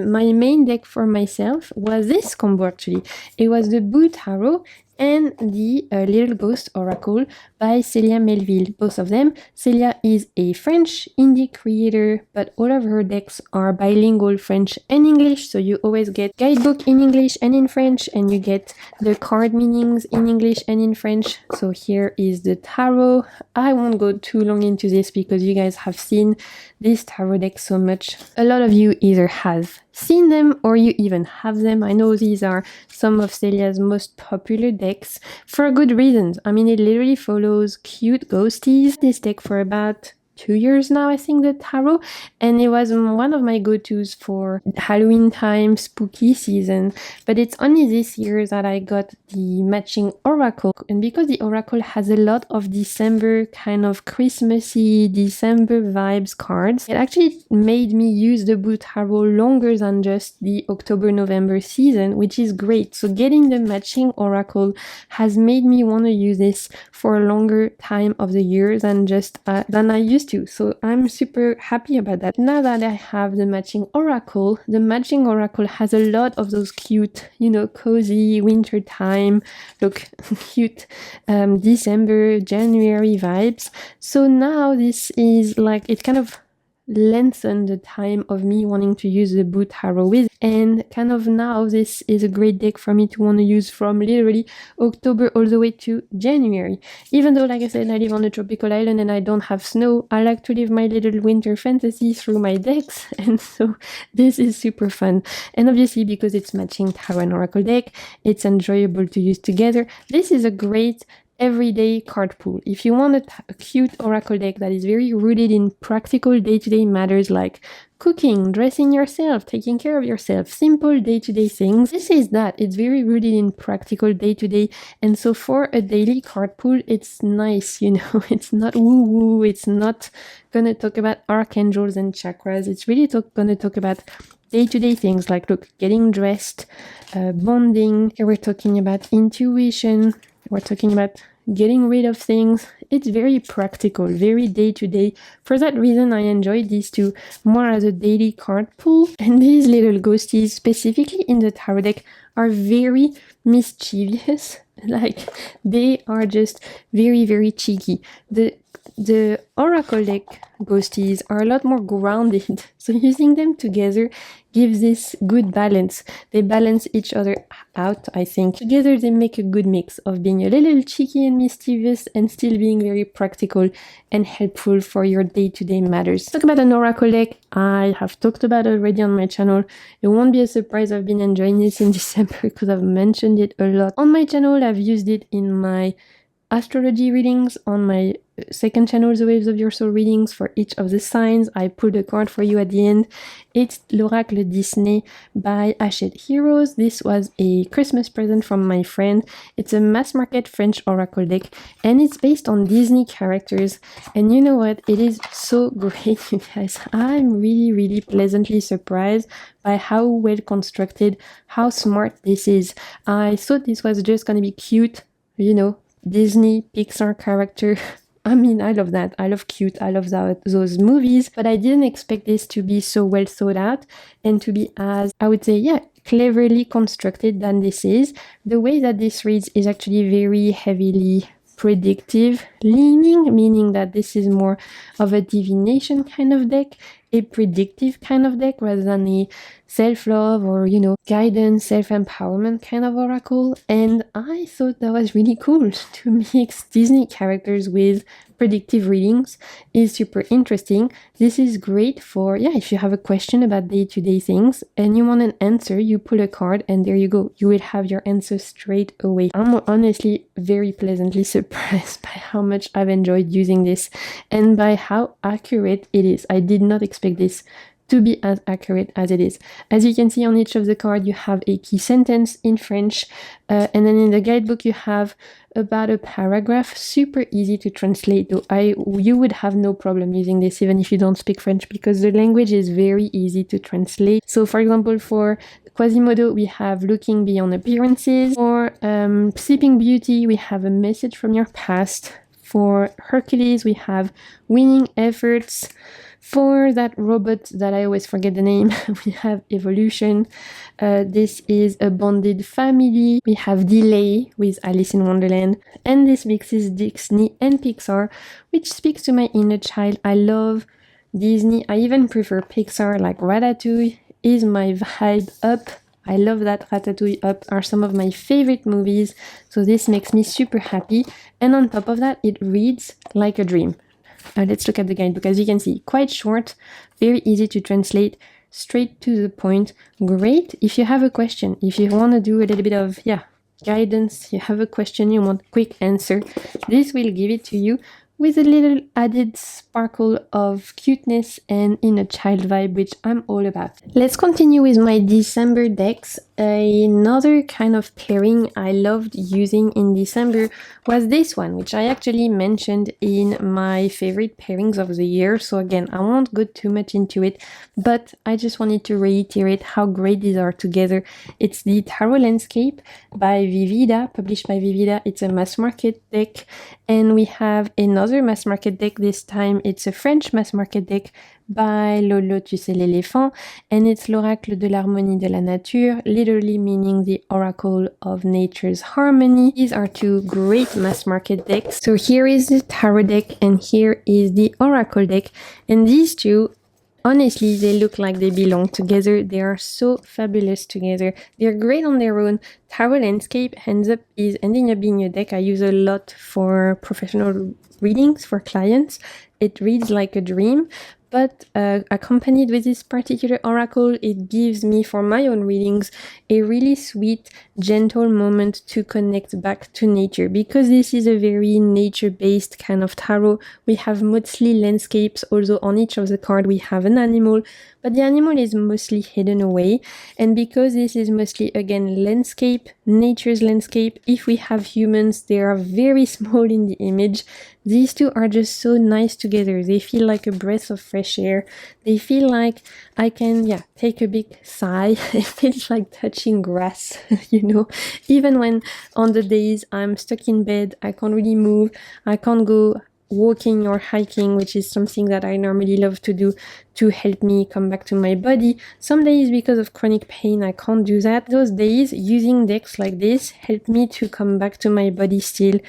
[SPEAKER 1] my main deck for myself was this combo actually. It was the Boo Tarot and the Little Ghost Oracle by Celia Melville. Both of them. Celia is a French indie creator, but all of her decks are bilingual French and English, so you always get guidebook in English and in French, and you get the card meanings in English and in French. So here is the tarot. I won't go too long into this because you guys have seen this tarot deck so much. A lot of you either have seen them or you even have them. I know these are some of Celia's most popular decks for good reasons. I mean, it literally follows cute ghosties. This deck for about 2 years now, I think, the tarot, and it was one of my go-tos for Halloween time, spooky season. But it's only this year that I got the matching oracle, and because the oracle has a lot of December kind of Christmassy December vibes cards, it actually made me use the Boo tarot longer than just the October-November season, which is great. So getting the matching oracle has made me want to use this for a longer time of the year than I used to. So I'm super happy about that. Now that I have the matching oracle has a lot of those cute, cozy winter time, look, cute December, January vibes. So now this is like, it kind of lengthen the time of me wanting to use the Boo tarot with, and kind of now this is a great deck for me to want to use from literally October all the way to January. Even though, like I said, I live on a tropical island and I don't have snow, I like to live my little winter fantasy through my decks, and so this is super fun. And obviously because it's matching tarot and oracle deck, it's enjoyable to use together. This is a great everyday card pool. If you want a cute oracle deck that is very rooted in practical day-to-day matters like cooking, dressing yourself, taking care of yourself, simple day-to-day things, this is that. It's very rooted in practical day-to-day, and so for a daily card pool, it's nice, it's not woo-woo, it's not gonna talk about archangels and chakras, it's really gonna talk about day-to-day things like, look, getting dressed, bonding. Here we're talking about intuition, we're talking about getting rid of things. It's very practical, very day-to-day. For that reason, I enjoyed these two more as a daily card pool. And these little ghosties, specifically in the tarot deck, are very mischievous. Like, they are just very, very cheeky. The oracle deck ghosties are a lot more grounded, so using them together gives this good balance. They balance each other out, I think. Together they make a good mix of being a little cheeky and mischievous and still being very practical and helpful for your day-to-day matters. Talk about an oracle deck, I have talked about it already on my channel. It won't be a surprise, I've been enjoying this in December because I've mentioned it a lot on my channel. I've used it in my astrology readings on my second channel, The Waves of Your Soul readings for each of the signs. I pulled a card for you at the end. It's l'Oracle Disney by Hachette Heroes. This was a Christmas present from my friend. It's a mass market French oracle deck and it's based on Disney characters. And you know what? It is so great, you guys. I'm really, really pleasantly surprised by how well constructed, how smart this is. I thought this was just going to be cute, Disney, Pixar character. I mean, I love that. I love cute. I love those movies. But I didn't expect this to be so well thought out and to be as, I would say, cleverly constructed than this is. The way that this reads is actually very heavily predictive leaning, meaning that this is more of a divination kind of deck, a predictive kind of deck rather than a self-love or, guidance, self-empowerment kind of oracle. And I thought that was really cool to mix Disney characters with predictive readings is super interesting. This is great for, if you have a question about day-to-day things and you want an answer, you pull a card and there you go. You will have your answer straight away. I'm honestly very pleasantly surprised by how much I've enjoyed using this and by how accurate it is. I did not expect this to be as accurate as it is. As you can see on each of the cards, you have a key sentence in French, and then in the guidebook you have about a paragraph. Super easy to translate, though. You would have no problem using this even if you don't speak French, because the language is very easy to translate. So for example, for Quasimodo, we have looking beyond appearances. For Sleeping Beauty, we have a message from your past. For Hercules, we have winning efforts. For that robot that I always forget the name, we have evolution. This is a bonded family. We have delay with Alice in Wonderland. And this mixes Disney and Pixar, which speaks to my inner child. I love Disney. I even prefer Pixar, like Ratatouille is my vibe up. I love that. Ratatouille, Up are some of my favorite movies. So this makes me super happy. And on top of that, it reads like a dream. Let's look at the guidebook. As you can see, quite short, very easy to translate, straight to the point. Great if you have a question, if you want to do a little bit of guidance, you have a question, you want quick answer, this will give it to you with a little added sparkle of cuteness and inner child vibe, which I'm all about. Let's continue with my December decks. Another kind of pairing I loved using in December was this one, which I actually mentioned in my favorite pairings of the year. So again, I won't go too much into it, but I just wanted to reiterate how great these are together. It's the Tarot Landscape by Vivida, published by Vivida. It's a mass market deck, and we have another mass market deck. This time it's a French mass market deck by Lolo Tu sais l'éléphant, and it's l'oracle de l'harmonie de la nature, literally meaning the oracle of nature's harmony. These are two great mass market decks. So here is the tarot deck and here is the oracle deck, and these two, honestly, they look like they belong together. They are so fabulous together. They're great on their own. Tarot Landscape ending up being a deck I use a lot for professional readings for clients. It reads like a dream, but accompanied with this particular oracle, it gives me, for my own readings, a really sweet, gentle moment to connect back to nature. Because this is a very nature-based kind of tarot, we have mostly landscapes, although on each of the cards we have an animal, but the animal is mostly hidden away. And because this is mostly, again, landscape, nature's landscape, if we have humans, they are very small in the image. These two are just so nice together. They feel like a breath of fresh air. They feel like I can, take a big sigh. It feels like touching grass, even when on the days I'm stuck in bed, I can't really move, I can't go walking or hiking, which is something that I normally love to do to help me come back to my body. Some days, because of chronic pain, I can't do that. Those days, using decks like this help me to come back to my body still,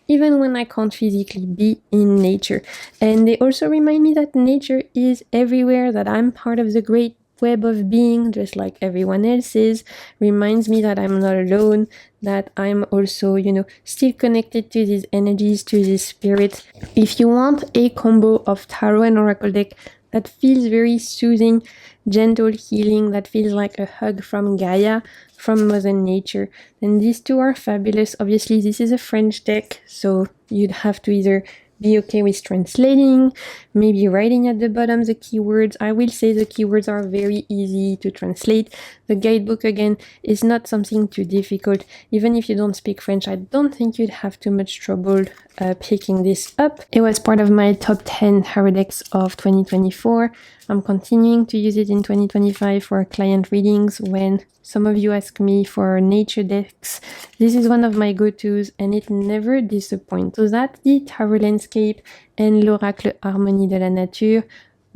[SPEAKER 1] even when I can't physically be in nature. And they also remind me that nature is everywhere, that I'm part of the great web of being, just like everyone else is. Reminds me that I'm not alone, that I'm also, still connected to these energies, to this spirit. If you want a combo of tarot and oracle deck that feels very soothing, gentle healing, that feels like a hug from Gaia, from Mother Nature, then these two are fabulous. Obviously, this is a French deck, so you'd have to either be okay with translating, maybe writing at the bottom the keywords. I will say the keywords are very easy to translate. The guidebook, again, is not something too difficult. Even if you don't speak French, I don't think you'd have too much trouble picking this up. It was part of my top 10 tarot decks of 2024. I'm continuing to use it in 2025 for client readings. When some of you ask me for nature decks, this is one of my go-tos and it never disappoints. So that's the Tarot Landscape and l'Oracle Harmonie de la Nature.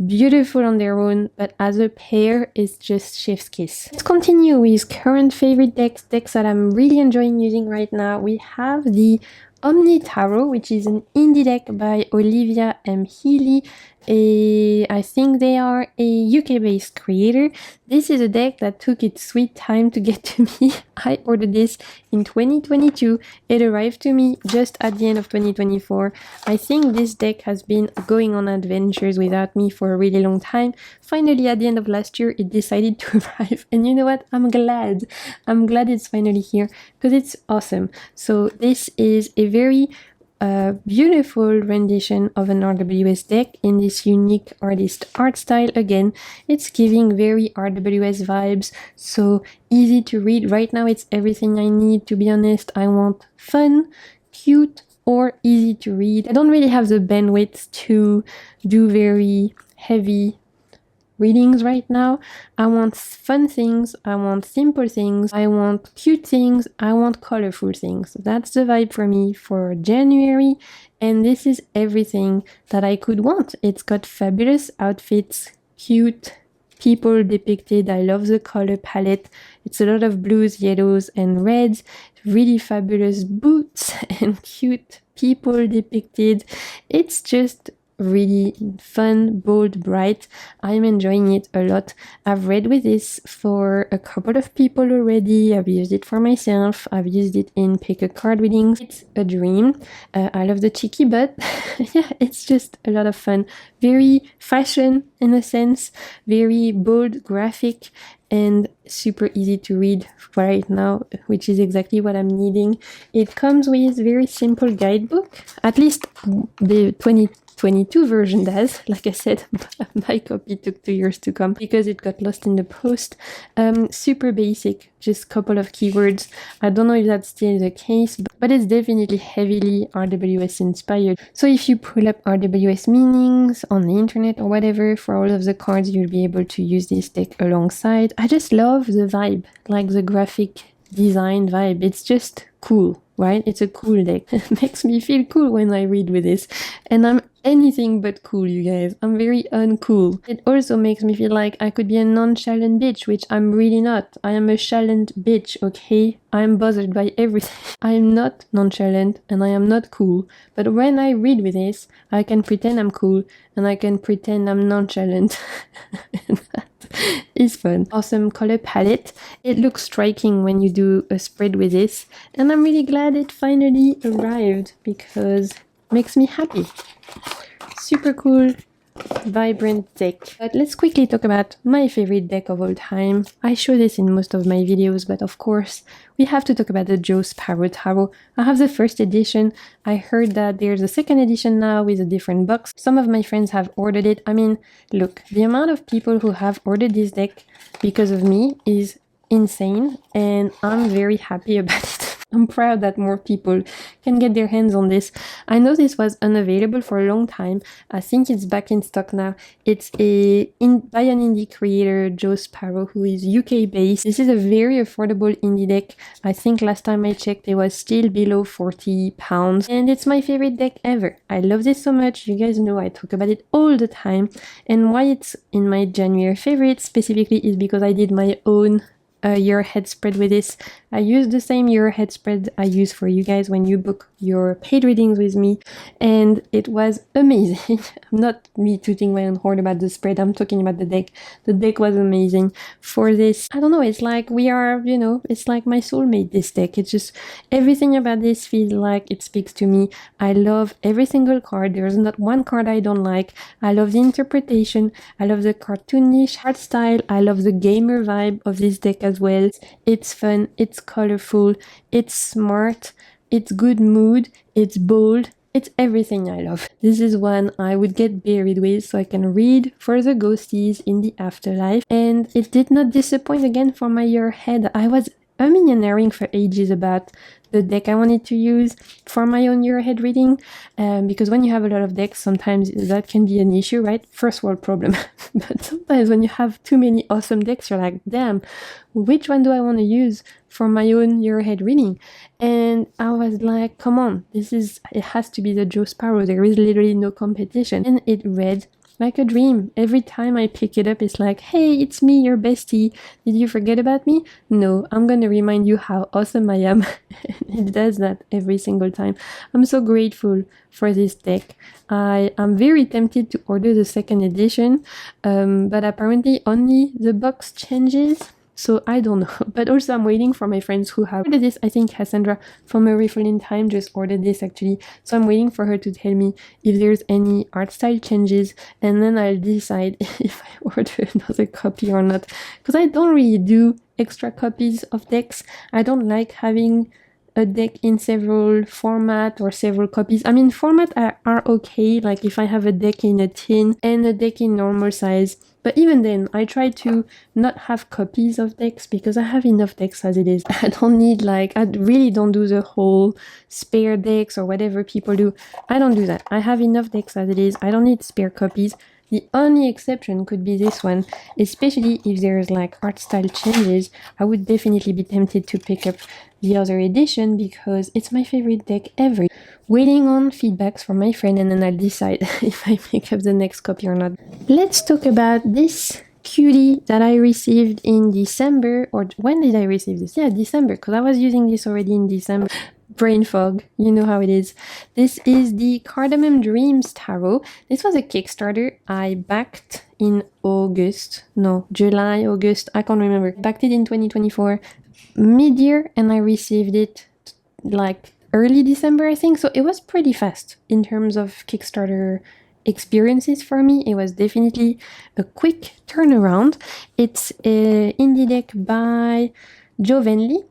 [SPEAKER 1] Beautiful on their own, but as a pair, it's just chef's kiss. Let's continue with current favorite decks that I'm really enjoying using right now. We have the Omni Tarot, which is an indie deck by Olivia M. Healy. I think they are a UK-based creator. This is a deck that took its sweet time to get to me. I ordered this in 2022. It arrived to me just at the end of 2024. I think this deck has been going on adventures without me for a really long time. Finally, at the end of last year, it decided to arrive. And you know what? I'm glad. I'm glad it's finally here because it's awesome. So this is a very beautiful rendition of an RWS deck in this unique artist art style. Again, it's giving very RWS vibes, so easy to read. Right now it's everything I need, to be honest. I want fun, cute, or easy to read. I don't really have the bandwidth to do very heavy readings right now. I want fun things, I want simple things, I want cute things, I want colorful things. That's the vibe for me for January, and this is everything that I could want. It's got fabulous outfits, cute people depicted. I love the color palette. It's a lot of blues, yellows, and reds. Really fabulous boots and cute people depicted. It's just really fun, bold, bright. I'm enjoying it a lot. I've read with this for a couple of people already. I've used it for myself. I've used it in pick a card readings. It's a dream. I love the cheeky butt. Yeah, it's just a lot of fun. Very fashion in a sense, very bold, graphic, and super easy to read right now, which is exactly what I'm needing. It comes with very simple guidebook, at least the 2022 version does. Like I said, my copy took 2 years to come because it got lost in the post. Super basic, just couple of keywords. I don't know if that's still the case, but it's definitely heavily RWS inspired. So if you pull up RWS meanings on the internet or whatever for all of the cards, you'll be able to use this deck alongside. I just love the vibe, like the graphic design vibe. It's just cool, right? It's a cool deck. It makes me feel cool when I read with this, and I'm anything but cool, you guys. I'm very uncool. It also makes me feel like I could be a nonchalant bitch, which I'm really not. I am a chalant bitch, okay? I'm bothered by everything. I'm not nonchalant and I am not cool, but when I read with this, I can pretend I'm cool and I can pretend I'm nonchalant. It's fun. Awesome color palette. It looks striking when you do a spread with this, and I'm really glad it finally arrived because it makes me happy. Super cool, vibrant deck. But let's quickly talk about my favorite deck of all time. I show this in most of my videos, but of course we have to talk about the Joe Sparrow Tarot. I have the first edition. I heard that there's a second edition now with a different box. Some of my friends have ordered it. I mean, look, the amount of people who have ordered this deck because of me is insane, and I'm very happy about it. I'm proud that more people can get their hands on this. I know this was unavailable for a long time. I think it's back in stock now. It's by an indie creator, Joe Sparrow, who is UK based. This is a very affordable indie deck. I think last time I checked it was still below £40, and it's my favorite deck ever. I love this so much. You guys know I talk about it all the time, and why it's in my January favorites specifically is because I did my own year ahead spread with this. I use the same year ahead spread I use for you guys when you book your paid readings with me, and it was amazing. I'm not me tooting my own horn about the spread, I'm talking about the deck. The deck was amazing for this. I don't know, it's like we are, you know, it's like my soulmate, this deck. It's just everything about this feels like it speaks to me. I love every single card. There's not one card I don't like. I love the interpretation. I love the cartoonish art style. I love the gamer vibe of this deck as well. It's fun, it's colorful, it's smart, it's good mood, it's bold, it's everything I love. This is one I would get buried with so I can read for the ghosties in the afterlife, and it did not disappoint again for my year ahead. I was millionairing for ages about the deck I wanted to use for my own year ahead reading, because when you have a lot of decks, sometimes that can be an issue, right? First world problem. But sometimes when you have too many awesome decks, you're like, damn, which one do I want to use for my own year ahead reading? And I was like, come on, it has to be the Joe Sparrow. There is literally no competition. And it read like a dream. Every time I pick it up, it's like, hey, it's me, your bestie. Did you forget about me? No, I'm gonna remind you how awesome I am. It does that every single time. I'm so grateful for this deck. I am very tempted to order the second edition, but apparently only the box changes. So I don't know, but also I'm waiting for my friends who have ordered this. I think Cassandra from A Riffle in Time just ordered this actually. So I'm waiting for her to tell me if there's any art style changes, and then I'll decide if I order another copy or not. Because I don't really do extra copies of decks. I don't like having a deck in several format or several copies. I mean, format are okay, like if I have a deck in a tin and a deck in normal size. But even then, I try to not have copies of decks because I have enough decks as it is. I don't need I really don't do the whole spare decks or whatever people do. I don't do that. I have enough decks as it is. I don't need spare copies. The only exception could be this one, especially if there's art style changes. I would definitely be tempted to pick up the other edition because it's my favorite deck ever. Waiting on feedbacks from my friend, and then I'll decide if I pick up the next copy or not. Let's talk about this cutie that I received in December. Or when did I receive this? Yeah, December, because I was using this already in December. Brain fog, you know how it is. This is the Cardamom Dreams Tarot. This was a Kickstarter I backed in July, August, I can't remember. Backed it in 2024 mid-year, and I received it early December, I think. So it was pretty fast in terms of Kickstarter experiences for me. It was definitely a quick turnaround. It's an indie deck by Joe Venley.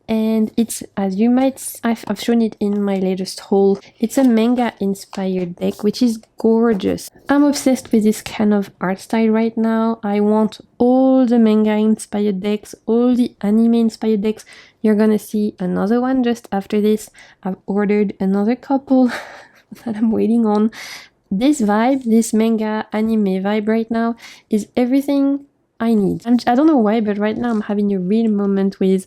[SPEAKER 1] And it's, as you might, I've shown it in my latest haul, it's a manga-inspired deck, which is gorgeous. I'm obsessed with this kind of art style right now. I want all the manga-inspired decks, all the anime-inspired decks. You're gonna see another one just after this. I've ordered another couple that I'm waiting on. This vibe, this manga anime vibe right now, is everything I need. I don't know why, but right now I'm having a real moment with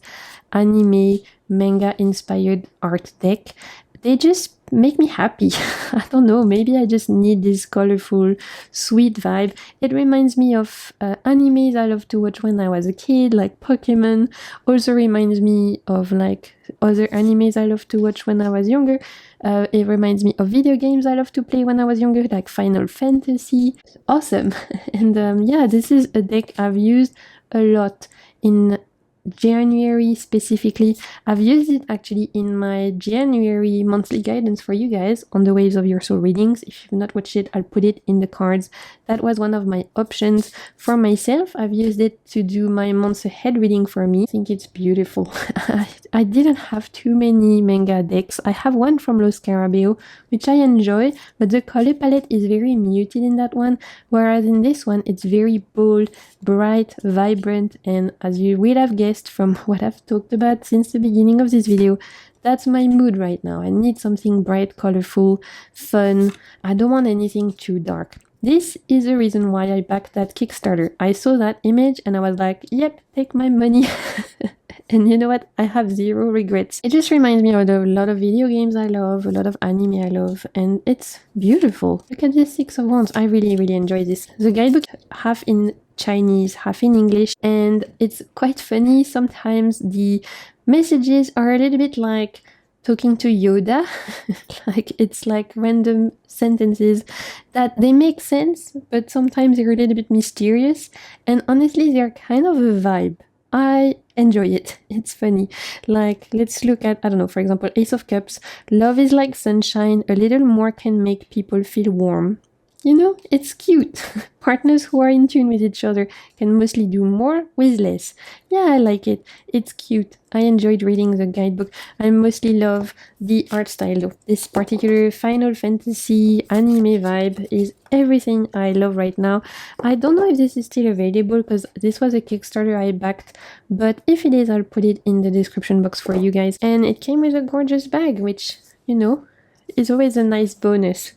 [SPEAKER 1] anime manga inspired art deck. They just make me happy. I don't know, maybe I just need this colorful, sweet vibe. It reminds me of animes I loved to watch when I was a kid, like Pokemon. Also reminds me of other animes I loved to watch when I was younger. It reminds me of video games I loved to play when I was younger, like Final Fantasy. Awesome. And yeah, this is a deck I've used a lot in January specifically. I've used it actually in my January monthly guidance for you guys on the Waves of Your Soul readings. If you've not watched it, I'll put it in the cards. That was one of my options for myself. I've used it to do my months ahead reading for me. I think it's beautiful. I didn't have too many manga decks. I have one from Los Scarabeo, which I enjoy, but the color palette is very muted in that one, whereas in this one it's very bold, bright, vibrant, and as you will have guessed from what I've talked about since the beginning of this video, that's my mood right now. I need something bright, colorful, fun. I don't want anything too dark. This is the reason why I backed that Kickstarter. I saw that image and I was like, yep, take my money. And you know what? I have zero regrets. It just reminds me of a lot of video games I love, a lot of anime I love, and it's beautiful. Look at this Six of Wands. I really, really enjoy this. The guidebook half in Chinese, half in English, and it's quite funny. Sometimes the messages are a little bit like talking to Yoda. It's like random sentences that they make sense, but sometimes they're a little bit mysterious, and honestly they're kind of a vibe. I enjoy it. It's funny. Let's look at, I don't know, for example, Ace of Cups. Love is like sunshine. A little more can make people feel warm. You know, it's cute. Partners who are in tune with each other can mostly do more with less. Yeah, I like it. It's cute. I enjoyed reading the guidebook. I mostly love the art style though. This particular Final Fantasy anime vibe is everything I love right now. I don't know if this is still available because this was a Kickstarter I backed, but if it is, I'll put it in the description box for you guys. And it came with a gorgeous bag, which, you know, is always a nice bonus.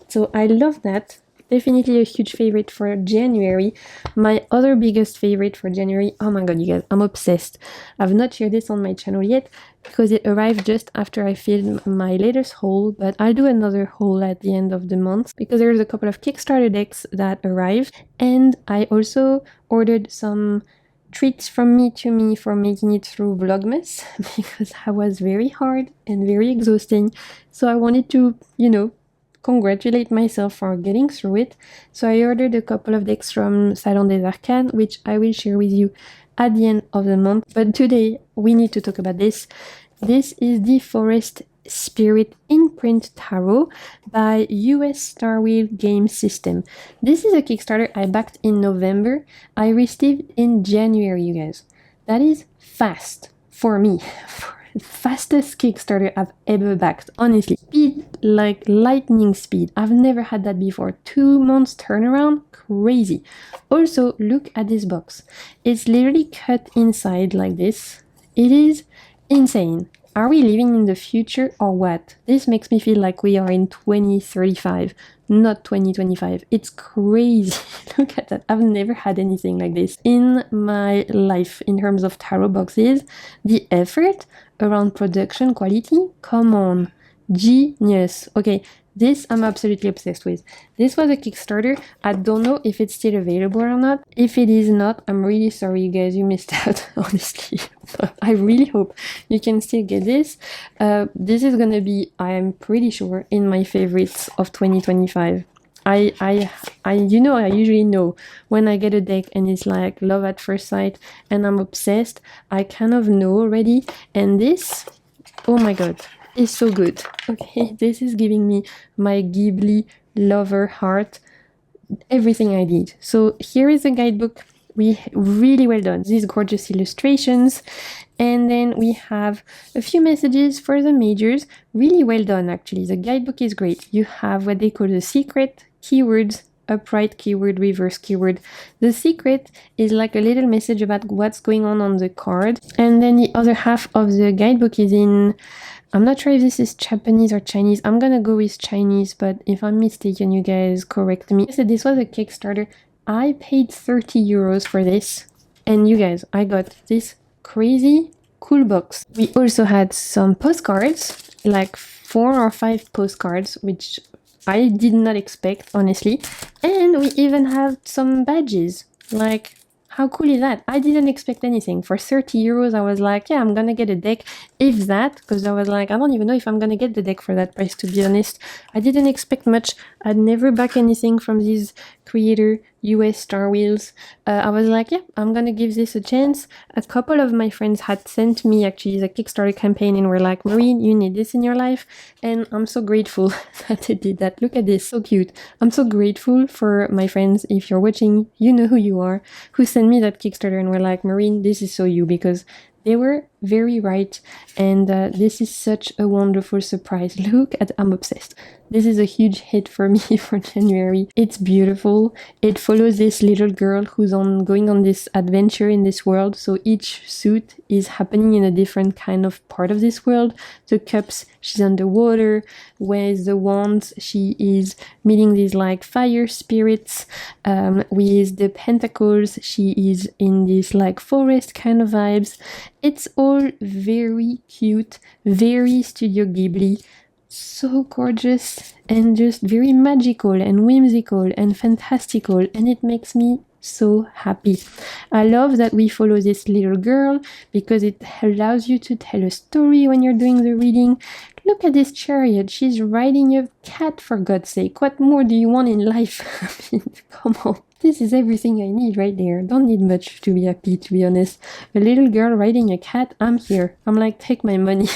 [SPEAKER 1] So I love that. Definitely a huge favorite for January. My other biggest favorite for January, oh my god, you guys, I'm obsessed. I've not shared this on my channel yet because it arrived just after I filmed my latest haul, but I'll do another haul at the end of the month because there's a couple of Kickstarter decks that arrived, and I also ordered some treats from me to me for making it through Vlogmas because that was very hard and very exhausting. So I wanted to, congratulate myself for getting through it. So I ordered a couple of decks from Salon des Arcanes, which I will share with you at the end of the month. But today we need to talk about this. This is the Forest Spirit Imprint Tarot by US Star Wheel Game System. This is a Kickstarter I backed in November. I received in January, you guys. That is fast for me. Fastest Kickstarter I've ever backed, honestly. Speed like lightning speed. I've never had that before. 2 months turnaround, crazy. Also, look at this box. It's literally cut inside like this. It is insane. Are we living in the future or what? This makes me feel like we are in 2035, not 2025. It's crazy. Look at that. I've never had anything like this in my life in terms of tarot boxes. The effort around production quality, come on. Genius. Okay, this I'm absolutely obsessed with. This was a Kickstarter. I don't know if it's still available or not. If it is not, I'm really sorry, you guys. You missed out, honestly. I really hope you can still get this. This is gonna be, I'm pretty sure, in my favorites of 2025. I usually know when I get a deck and it's like love at first sight and I'm obsessed. I kind of know already. And this, oh my god, is so good. Okay, this is giving me my Ghibli lover heart, everything I did. So here is the guidebook. We really well done. These gorgeous illustrations. And then we have a few messages for the majors. Really well done, actually. The guidebook is great. You have what they call the secret, keywords, upright keyword, reverse keyword. The secret is like a little message about what's going on the card. And then the other half of the guidebook is in, I'm not sure if this is Japanese or Chinese. I'm gonna go with Chinese, but if I'm mistaken, you guys correct me. So this was a Kickstarter. I paid 30 euros for this. And you guys, I got this crazy cool box. We also had some postcards, like 4 or 5 postcards, which I did not expect, honestly. And we even have some badges. Like, how cool is that? I didn't expect anything. For 30 euros, I was like, yeah, I'm gonna get a deck, if that, because I was like, I don't even know if I'm gonna get the deck for that price, to be honest. I didn't expect much. I'd never back anything from this creator, US Star Wheels. I was like, yeah, I'm gonna give this a chance. A couple of my friends had sent me actually the Kickstarter campaign and were like, Marine, you need this in your life. And I'm so grateful that they did that. Look at this, so cute. I'm so grateful for my friends. If you're watching, you know who you are, who sent me that Kickstarter and were like, Marine, this is so you, because they were very right, and this is such a wonderful surprise. Look at, I'm obsessed. This is a huge hit for me for January. It's beautiful. It follows this little girl who's going on this adventure in this world. So each suit is happening in a different kind of part of this world. The cups, she's underwater. With the wands, she is meeting these like fire spirits. With the pentacles, she is in this like forest kind of vibes. It's all very cute, very Studio Ghibli, so gorgeous and just very magical and whimsical and fantastical, and it makes me so happy. I love that we follow this little girl because it allows you to tell a story when you're doing the reading. Look at this chariot. She's riding a cat, for God's sake. What more do you want in life? I mean, come on. This is everything I need right there. Don't need much to be happy, to be honest. A little girl riding a cat, I'm here. I'm like, take my money,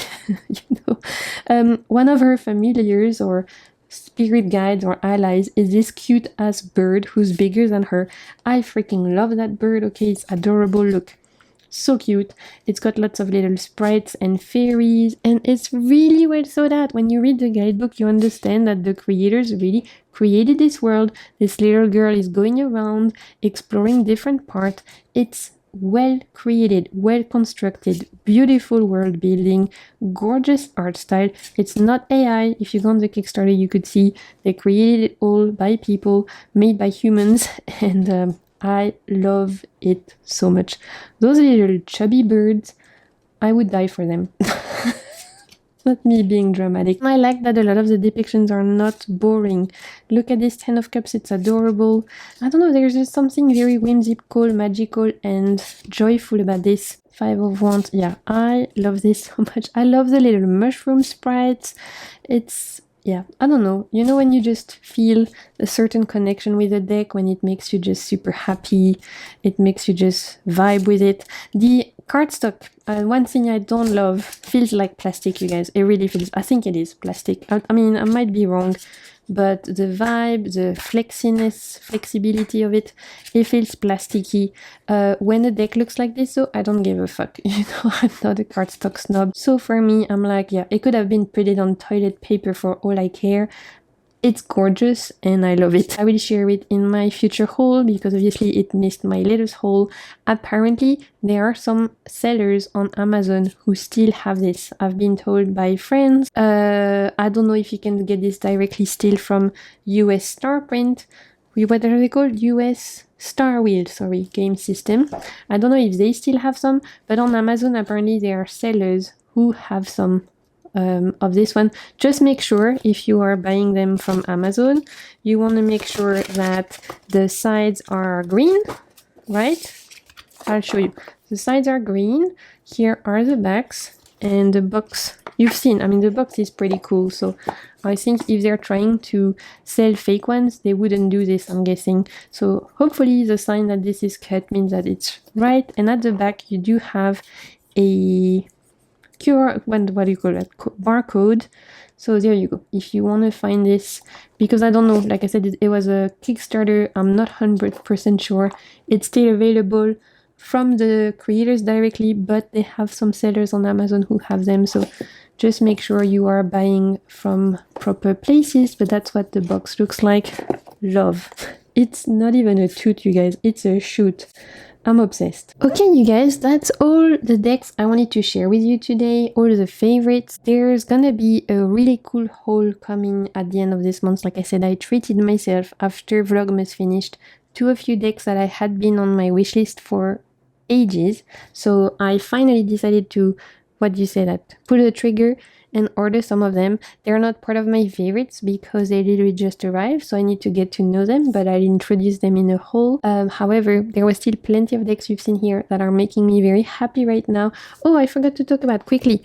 [SPEAKER 1] One of her familiars or spirit guides or allies is this cute ass bird who's bigger than her. I freaking love that bird. Okay, it's adorable. Look. So cute. It's got lots of little sprites and fairies, and it's really well thought out. When you read the guidebook, you understand that the creators really created this world. This little girl is going around exploring different parts. It's well created, well constructed, beautiful world building, gorgeous art style. It's not AI. If you go on the Kickstarter, you could see they created it all by people, made by humans, and I love it so much. Those little chubby birds, I would die for them. Not me being dramatic. I like that a lot of the depictions are not boring. Look at this 10 of Cups, it's adorable. I don't know, there's just something very whimsical, magical, and joyful about this. 5 of Wands, yeah, I love this so much. I love the little mushroom sprites. It's, yeah, I don't know. You know when you just feel a certain connection with the deck, when it makes you just super happy, it makes you just vibe with it. The cardstock, one thing I don't love, feels like plastic, you guys. It really feels, I think it is plastic. I mean, I might be wrong, but the vibe, the flexiness, flexibility of it, it feels plasticky. When a deck looks like this, though, I don't give a fuck. You know, I'm not a cardstock snob. So for me, I'm like, yeah, it could have been printed on toilet paper for all I care. It's gorgeous and I love it. I will share it in my future haul because obviously it missed my latest haul. Apparently there are some sellers on Amazon who still have this. I've been told by friends. I don't know if you can get this directly still from US Starprint. What are they called? US Star Wheel, sorry, game system. I don't know if they still have some, but on Amazon apparently there are sellers who have some of this one. Just make sure if you are buying them from Amazon, you want to make sure that the sides are green, right? I'll show you. The sides are green. Here are the backs, and the box you've seen. I mean, the box is pretty cool. So I think if they're trying to sell fake ones, they wouldn't do this, I'm guessing. So hopefully the sign that this is cut means that it's right. And at the back, you do have a QR, what do you call that, barcode. So there you go, if you want to find this, because I don't know, like I said, it was a Kickstarter, I'm not 100% sure. It's still available from the creators directly, but they have some sellers on Amazon who have them, so just make sure you are buying from proper places. But that's what the box looks like. Love. It's not even a toot, you guys, it's a shoot. I'm obsessed. Okay, you guys, that's all the decks I wanted to share with you today, all the favorites. There's gonna be a really cool haul coming at the end of this month. Like I said, I treated myself after Vlogmas finished to a few decks that I had been on my wishlist for ages. So I finally decided to, what do you say that, pull the trigger and order some of them. They're not part of my favorites because they literally just arrived, so I need to get to know them, but I'll introduce them in a haul. However, there was still plenty of decks you've seen here that are making me very happy right now. Oh, I forgot to talk about quickly.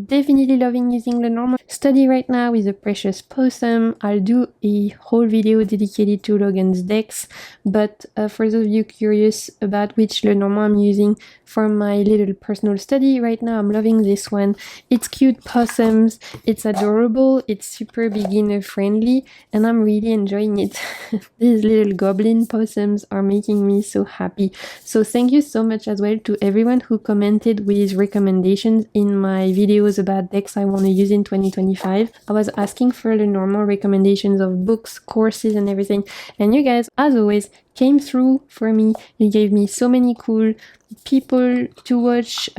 [SPEAKER 1] Definitely loving using the normal study right now with the precious possum. I'll do a whole video dedicated to Logan's decks, but for those of you curious about which Lenormand I'm using for my little personal study right now, I'm loving this one. It's cute possums, it's adorable, it's super beginner friendly, and I'm really enjoying it. These little goblin possums are making me so happy. So thank you so much as well to everyone who commented with recommendations in my videos about decks I want to use in 2025. I was asking for the normal recommendations of books, courses, and everything, and you guys, as always, came through for me. You gave me so many cool people to watch,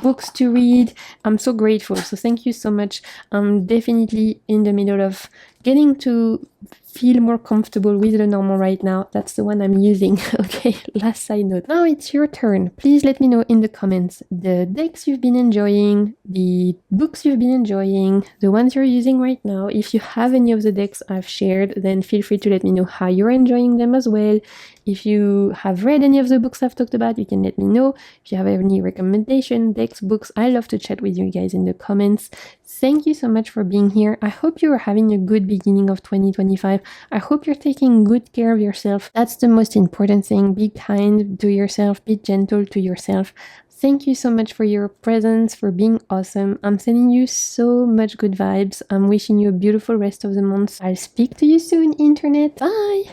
[SPEAKER 1] books to read. I'm so grateful, so thank you so much. I'm definitely in the middle of getting to feel more comfortable with the normal right now. That's the one I'm using. Okay, last side note. Now it's your turn. Please let me know in the comments the decks you've been enjoying, the books you've been enjoying, the ones you're using right now. If you have any of the decks I've shared, then feel free to let me know how you're enjoying them as well. If you have read any of the books I've talked about, you can let me know. If you have any recommendation, decks, books, I love to chat with you guys in the comments. Thank you so much for being here. I hope you are having a good beginning of 2025. I hope you're taking good care of yourself. That's the most important thing. Be kind to yourself, be gentle to yourself. Thank you so much for your presence, for being awesome. I'm sending you so much good vibes. I'm wishing you a beautiful rest of the month. I'll speak to you soon, internet. Bye!